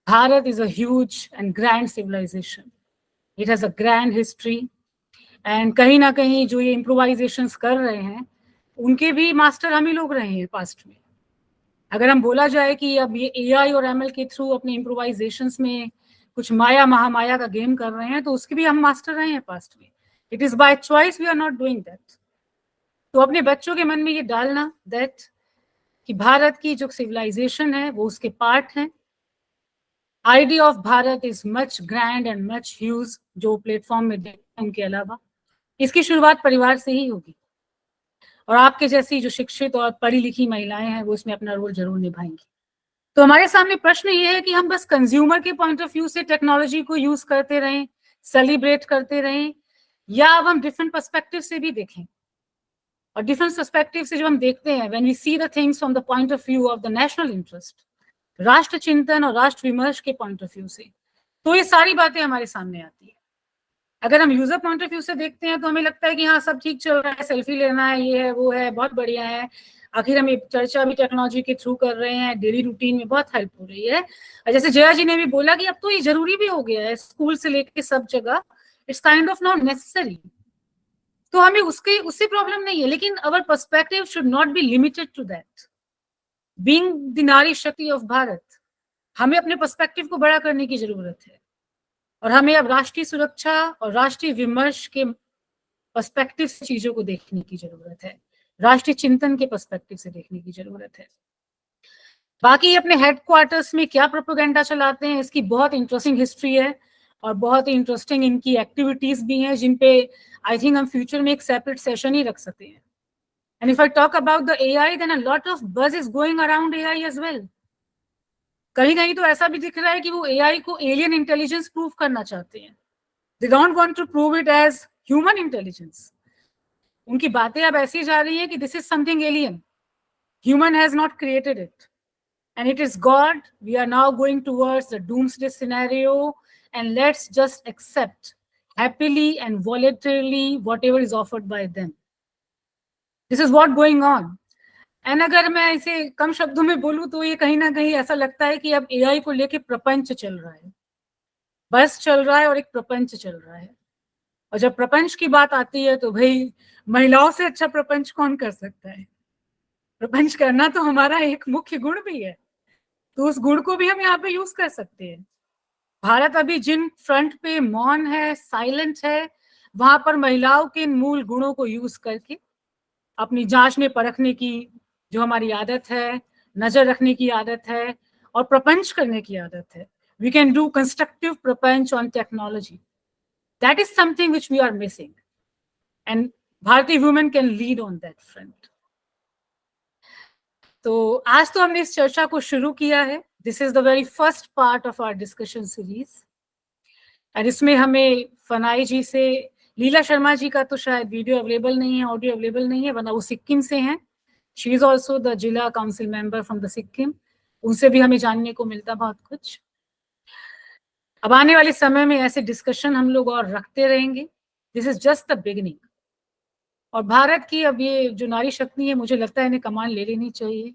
Bharat is a huge and grand civilization. It has a grand history, and कहीं ना कहीं जो ये improvisations कर रहे हैं उनके भी मास्टर हम ही लोग रहे हैं पास्ट में। अगर हम बोला जाए कि अब ये AI और ML के थ्रू अपने improvisations में कुछ माया महामाया का गेम कर रहे हैं तो उसके भी हम मास्टर रहे हैं पास्ट में। It is by choice we are not doing that. तो अपने बच्चों के मन में ये डालना दैट कि भारत की जो सिविलाइजेशन है वो उसके पार्ट है। Idea of Bharat is much grand and much huge जो प्लेटफॉर्म में देखते हैं उनके अलावा, इसकी शुरुआत परिवार से ही होगी, और आपके जैसी जो शिक्षित और पढ़ी लिखी महिलाएं हैं वो इसमें अपना रोल जरूर निभाएंगी। तो हमारे सामने प्रश्न ये है कि हम बस कंज्यूमर के पॉइंट ऑफ व्यू से टेक्नोलॉजी को यूज करते रहें, सेलिब्रेट करते रहें, या अब हम डिफरेंट पर्सपेक्टिव से भी देखें। और डिफरेंट पर्सपेक्टिव से जब हम देखते हैं, when we see the things from the point of view of the national interest, राष्ट्र चिंतन और राष्ट्र विमर्श के पॉइंट ऑफ व्यू से, तो ये सारी बातें हमारे सामने आती है। अगर हम यूजर पॉइंट ऑफ व्यू से देखते हैं तो हमें लगता है कि हाँ सब ठीक चल रहा है, सेल्फी लेना है, ये है वो है, बहुत बढ़िया है, आखिर हम एक चर्चा भी टेक्नोलॉजी के थ्रू कर रहे हैं, डेली रूटीन में बहुत हेल्प हो रही है। और जैसे जया जी ने भी बोला कि अब तो ये जरूरी भी हो गया है, स्कूल से लेके सब जगह it's kind of not necessary. तो हमें उससे प्रॉब्लम नहीं है, लेकिन our perspective should not be limited to that. Being the nari shakti of Bharat, हमें अपने पर्सपेक्टिव को बड़ा करने की जरूरत है, और हमें अब राष्ट्रीय सुरक्षा और राष्ट्रीय विमर्श के पर्सपेक्टिव से चीजों को देखने की जरूरत है, राष्ट्रीय चिंतन के पर्सपेक्टिव से देखने की जरूरत है। बाकी अपने हेडक्वार्टर्स में क्या प्रोपेगेंडा चलाते हैं इसकी बहुत इंटरेस्टिंग हिस्ट्री है, और बहुत ही इंटरेस्टिंग इनकी एक्टिविटीज भी हैं जिन पे आई थिंक हम फ्यूचर में एक सेपरेट सेशन ही रख सकते हैं। And if I talk about the AI, then a lot of buzz is going around AI as well. कहीं कहीं तो ऐसा भी दिख रहा है कि वो AI को एलियन इंटेलिजेंस प्रूव करना चाहते हैं. They don't want to prove it as human intelligence. उनकी बातें अब ऐसी जा रही हैं कि this is something alien. Human has not created it. And it is God. We are now going towards the doomsday scenario, and let's just accept happily and voluntarily whatever is offered by them. This is what going on. And अगर मैं ऐसे कम शब्दों में बोलूं तो ये कहीं ना कहीं ऐसा लगता है कि अब AI को लेके प्रपंच चल रहा है, बस चल रहा है और एक प्रपंच चल रहा है. और जब प्रपंच की बात आती है तो भाई महिलाओं से अच्छा प्रपंच कौन कर सकता है. प्रपंच करना तो हमारा एक मुख्य गुण भी है, तो उस गुण को भी हम यहाँ पे यूज कर सकते हैं. भारत अभी जिन फ्रंट पे मौन है, साइलेंट है, वहां पर महिलाओं के इन मूल गुणों को यूज करके अपनी जांचने परखने की जो हमारी आदत है, नजर रखने की आदत है और प्रपंच करने की आदत है. We can do constructive prapanch on technology. That is something which we are missing, and Bharatiya women can lead on that front. तो आज तो हमने इस चर्चा को शुरू किया है. This is the very first part of our discussion series, और इसमें हमें फनाई जी से, लीला शर्मा जी का तो शायद वीडियो अवेलेबल नहीं है, ऑडियो अवेलेबल नहीं है, वरना वो सिक्किम से हैं. शी इज ऑल्सो द जिला council member from the Sikkim. उनसे भी हमें जानने को मिलता बहुत कुछ. अब आने वाले समय में ऐसे डिस्कशन हम लोग और रखते रहेंगे. This is just the beginning. और भारत की अब ये जो नारी शक्ति है, मुझे लगता है इन्हें कमान ले लेनी चाहिए.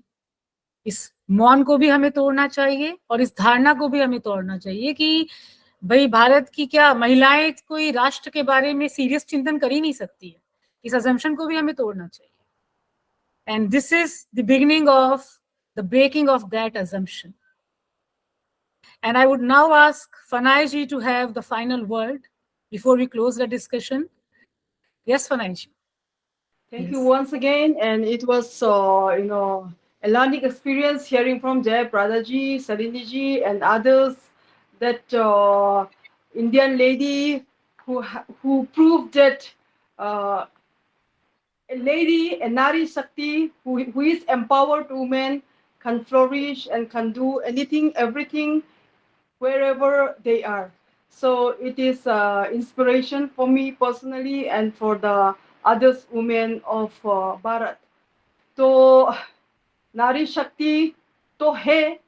इस मौन को भी हमें तोड़ना चाहिए और इस धारणा को भी हमें तोड़ना चाहिए कि भाई भारत की क्या महिलाएं कोई राष्ट्र के बारे में सीरियस चिंतन कर ही नहीं सकती है. इस अजम्पशन को भी हमें तोड़ना चाहिए. And this is the beginning of the breaking of that assumption. And I would now ask Fanai ji to have the final word before we close the discussion. Yes, Fanai ji. Thank you once again, and it was a learning experience hearing from Jayaprada ji, Shalinee ji, and others, that Indian lady who proved that a lady, a Nari Shakti, who is empowered woman, can flourish and can do anything, everything, wherever they are. So it is inspiration for me personally and for the others women of Bharat. So Nari Shakti to hai,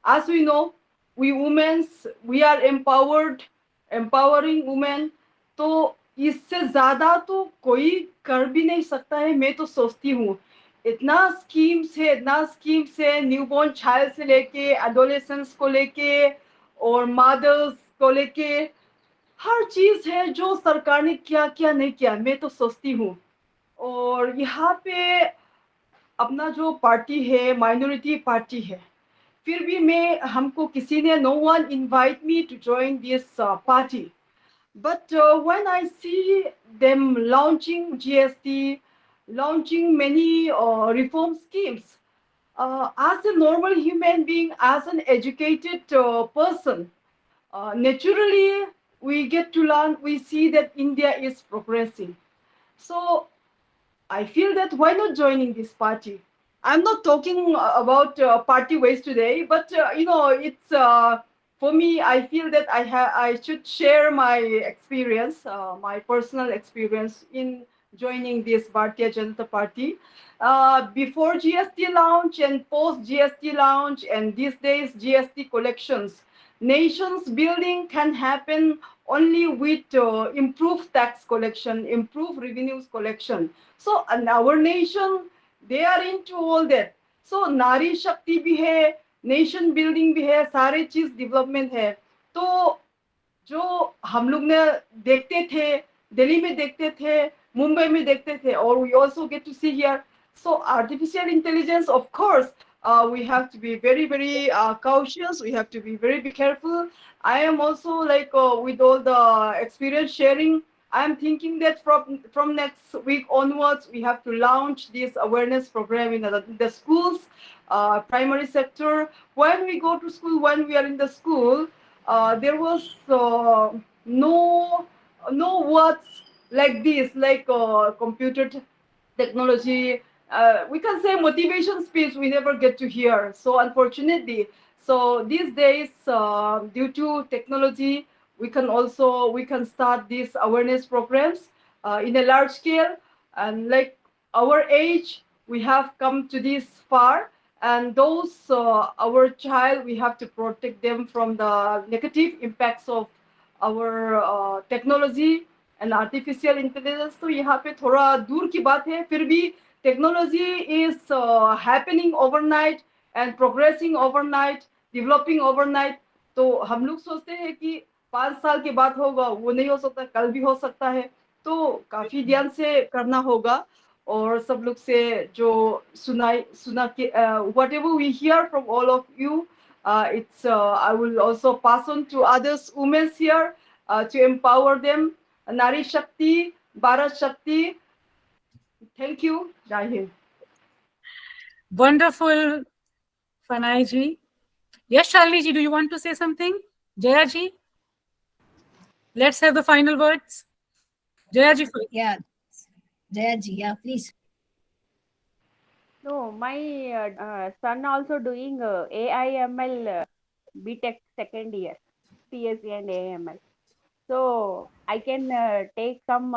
as we know, we women, we are empowered, empowering women. तो इससे ज्यादा तो कोई कर भी नहीं सकता है. मैं तो सोचती हूँ इतना स्कीम्स है न्यूबॉर्न चाइल्ड से लेके एडोलेसेंस को लेके और मदर्स को लेके हर चीज है जो सरकार ने क्या क्या नहीं किया. मैं तो सोचती हूँ. और यहाँ पे अपना जो पार्टी है माइनॉरिटी पार्टी है, फिर भी मैं हमको किसी ने no one invite me to join this party. But when I see them launching GST, launching many reform schemes, as a normal human being, as an educated person, naturally we get to learn, we see that India is progressing. So I feel that why not joining this party? I'm not talking about party ways today, but it's for me. I feel that I should share my experience, my personal experience in joining this Bharatiya Janata Party. Before GST launch and post GST launch, and these days GST collections, nations building can happen only with improved tax collection, improved revenues collection. So in our nation, they are into all that. So नारी शक्ति भी है, nation building भी है, सारे चीज development है. तो जो हम लोग ने देखते थे, दिल्ली में देखते थे, मुंबई में देखते थे, और we also get to see here. So artificial intelligence, of course, we have to be very, very cautious. We have to be very careful. I am also like with all the experience sharing, I am thinking that from next week onwards, we have to launch this awareness program in the schools, primary sector. When we go to school, when we are in the school, there was no words like this, like computer technology, we can say motivation speech we never get to hear. So unfortunately, so these days, due to technology, we can start these awareness programs in a large scale. And like our age, we have come to this far, and those our child, we have to protect them from the negative impacts of our technology and artificial intelligence. तो यहाँ पे थोड़ा दूर की बात है, फिर भी technology is happening overnight and progressing overnight, developing overnight. तो हम लोग सोचते हैं कि 5 साल के बाद होगा, वो नहीं हो सकता, कल भी हो सकता है. तो काफी ध्यान से करना होगा. और सब लोग से जो सुना के whatever we hear from all of you, it's I will also pass on to others women here to empower them. Nari Shakti, Bharat Shakti. Thank you. Jai Hind. Wonderful, Fanai ji. Yes, Shalinee ji, do you want to say something? Jaya ji? Let's have the final words. Jaya ji first. Yeah, Jaya ji, yeah, please. No, my son also doing AI ML BTech second year, PSC and AML. So I can take some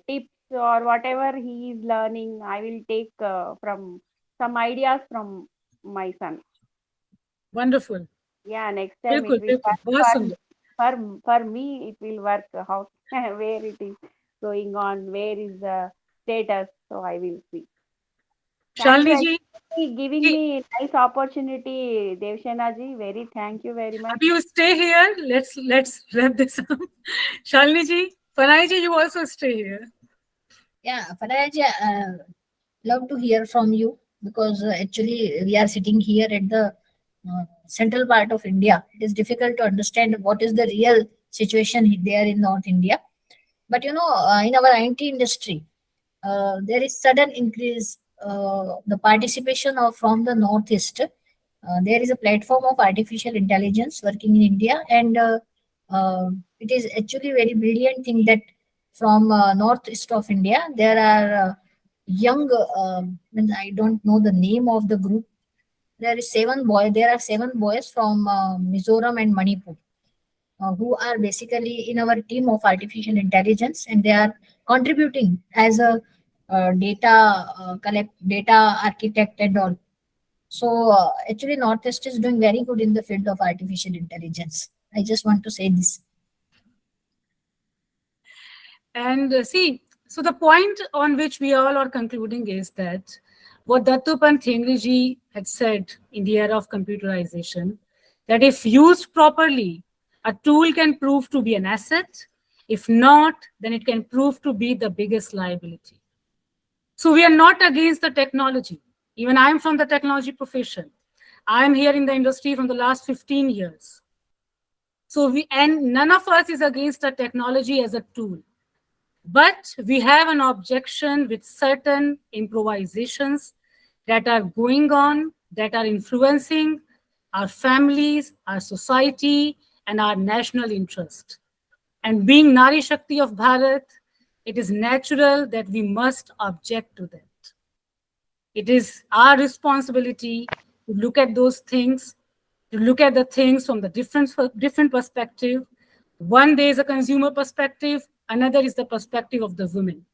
tips or whatever he is learning. I will take from some ideas from my son. Wonderful. Yeah, next time Bilkul, it will bilkul. work Awesome. for me. It will work how where it is going on, where is the status. So I will see. Thank Shalinee you ji, actually giving me nice opportunity, Devsena ji. Very thank you very much. you stay here. Let's wrap this up. Shalinee ji, Fanai ji, you also stay here. Yeah, Faraj, love to hear from you because actually we are sitting here at the central part of India. It is difficult to understand what is the real situation there in North India. But you know, in our IT industry, there is sudden increase the participation of from the Northeast. There is a platform of artificial intelligence working in India, and it is actually very brilliant thing that from northeast of India there are young. I don't know the name of the group. There is There are 7 boys from Mizoram and Manipur who are basically in our team of artificial intelligence, and they are contributing as a data architect and all. So actually, Northeast is doing very good in the field of artificial intelligence. I just want to say this. And see, so the point on which we all are concluding is that what Dattopant Thengadi had said in the era of computerization, that if used properly, a tool can prove to be an asset. If not, then it can prove to be the biggest liability. So we are not against the technology. Even I'm from the technology profession. I'm here in the industry from the last 15 years. So none of us is against the technology as a tool. But we have an objection with certain improvisations that are going on, that are influencing our families, our society, and our national interest. And being Nari Shakti of Bharat, it is natural that we must object to that. It is our responsibility to look at those things, to look at the things from the different perspective. One day is a consumer perspective, another is the perspective of the women.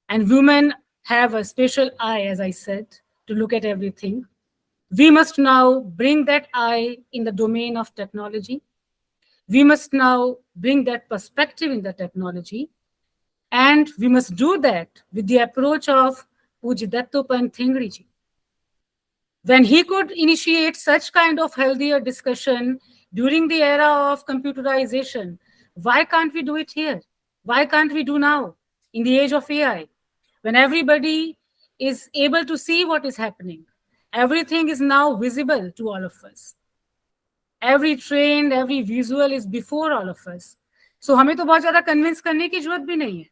And women have a special eye, as I said, to look at everything. We must now bring that eye in the domain of technology. We must now bring that perspective in the technology. And we must do that with the approach of Shri Dattopant Thengadi. When he could initiate such kind of healthier discussion during the era of computerization, why can't we do it here? Why can't we do now in the age of AI? When everybody is able to see what is happening, everything is now visible to all of us. Every trend, every visual is before all of us. So हमें तो बहुत ज़्यादा convince करने की जरूरत भी नहीं है.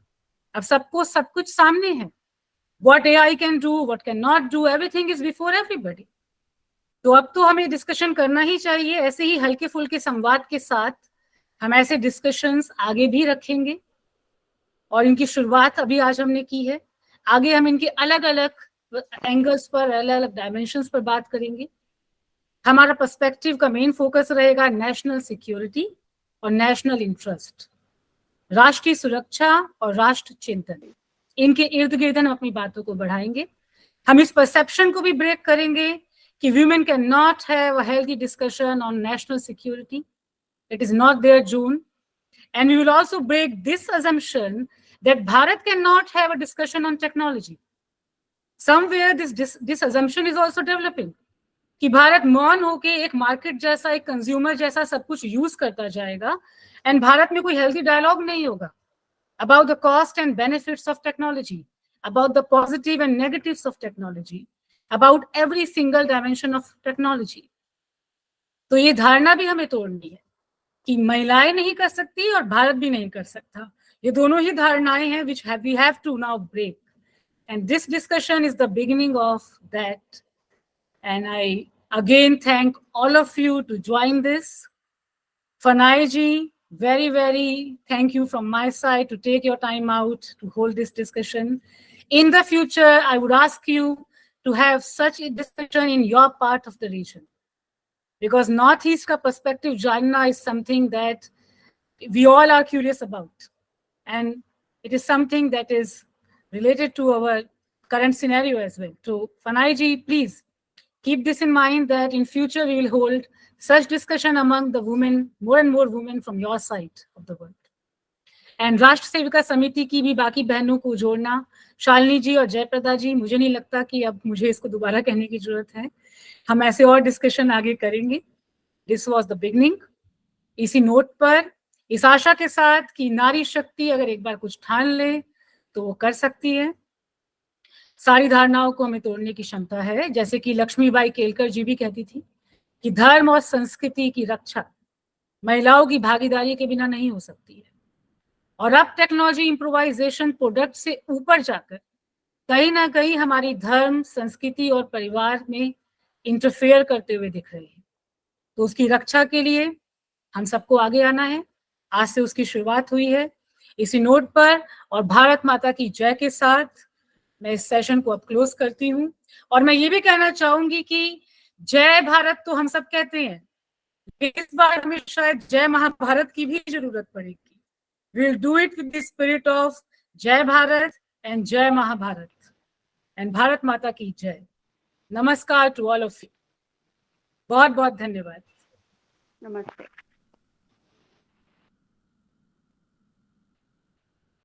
अब सबको सब कुछ सामने है. What AI can do, what cannot do, everything is before everybody. तो अब तो हमें डिस्कशन करना ही चाहिए. ऐसे ही हल्के फुल्के संवाद के साथ हम ऐसे डिस्कशंस आगे भी रखेंगे और इनकी शुरुआत अभी आज हमने की है. आगे हम इनके अलग अलग एंगल्स पर, अलग अलग डायमेंशंस पर बात करेंगे। हमारा पर्सपेक्टिव का मेन फोकस रहेगा नेशनल सिक्योरिटी और नेशनल इंटरेस्ट, राष्ट्रीय सुरक्षा और राष्ट्र चिंतन। इनके इर्द गिर्द हम अपनी बातों को बढ़ाएंगे। हम इस परसेप्शन को भी ब्रेक करेंगे कि women cannot have a healthy discussion on national security. It is not their zone. And we will also break this assumption that Bharat cannot have a discussion on technology. Somewhere this assumption is also developing कि भारत मौन होके एक market जैसा, एक consumer जैसा सब कुछ use करता जाएगा एंड भारत में कोई हेल्थी डायलॉग नहीं होगा about the cost and benefits of technology, about the positive and negatives of technology, about every single dimension of technology. तो ये धारणा भी हमें तोड़नी है कि महिलाएं नहीं कर सकती और भारत भी नहीं कर सकता। ये दोनों ही धारणाएं हैं which we have to now break. And this discussion is the beginning of that. And I again thank all of you to join this. Fanai ji, very, very thank you from my side to take your time out to hold this discussion. In the future, I would ask you to have such a discussion in your part of the region. Because Northeast ka perspective janna is something that we all are curious about. And it is something that is related to our current scenario as well. So Fanai ji, please keep this in mind that in future we will hold such discussion among the women, more and more women from your side of the world. And राष्ट्र सेविका समिति की भी बाकी बहनों को जोड़ना, शालिनी जी और जयप्रदा जी, मुझे नहीं लगता कि अब मुझे इसको दोबारा कहने की जरूरत है। हम ऐसे और डिस्कशन आगे करेंगे। This was the beginning. इसी नोट पर, इस आशा के साथ कि नारी शक्ति अगर एक बार कुछ ठान ले तो वो कर सकती है। सारी धारणाओं को हमें तोड़ने की क्षमता है। जैसे कि लक्ष्मीबाई केलकर जी भी कहती थी कि धर्म और संस्कृति की रक्षा महिलाओं की भागीदारी के बिना नहीं हो सकती है। और अब टेक्नोलॉजी इम्प्रोवाइजेशन प्रोडक्ट से ऊपर जाकर कहीं ना कहीं हमारी धर्म, संस्कृति और परिवार में इंटरफेयर करते हुए दिख रही है। तो उसकी रक्षा के लिए हम सबको आगे आना है। आज से उसकी शुरुआत हुई है। इसी नोट पर और भारत माता की जय के साथ मैं इस सेशन को अब क्लोज करती हूँ। और मैं ये भी कहना चाहूंगी कि जय भारत तो हम सब कहते हैं, इस बार हमें शायद जय महाभारत की भी जरूरत पड़ेगी। We'll do it with the spirit of जय भारत and जय महाभारत and भारत माता की जय। नमस्कार to all of you। बहुत बहुत धन्यवाद। नमस्ते।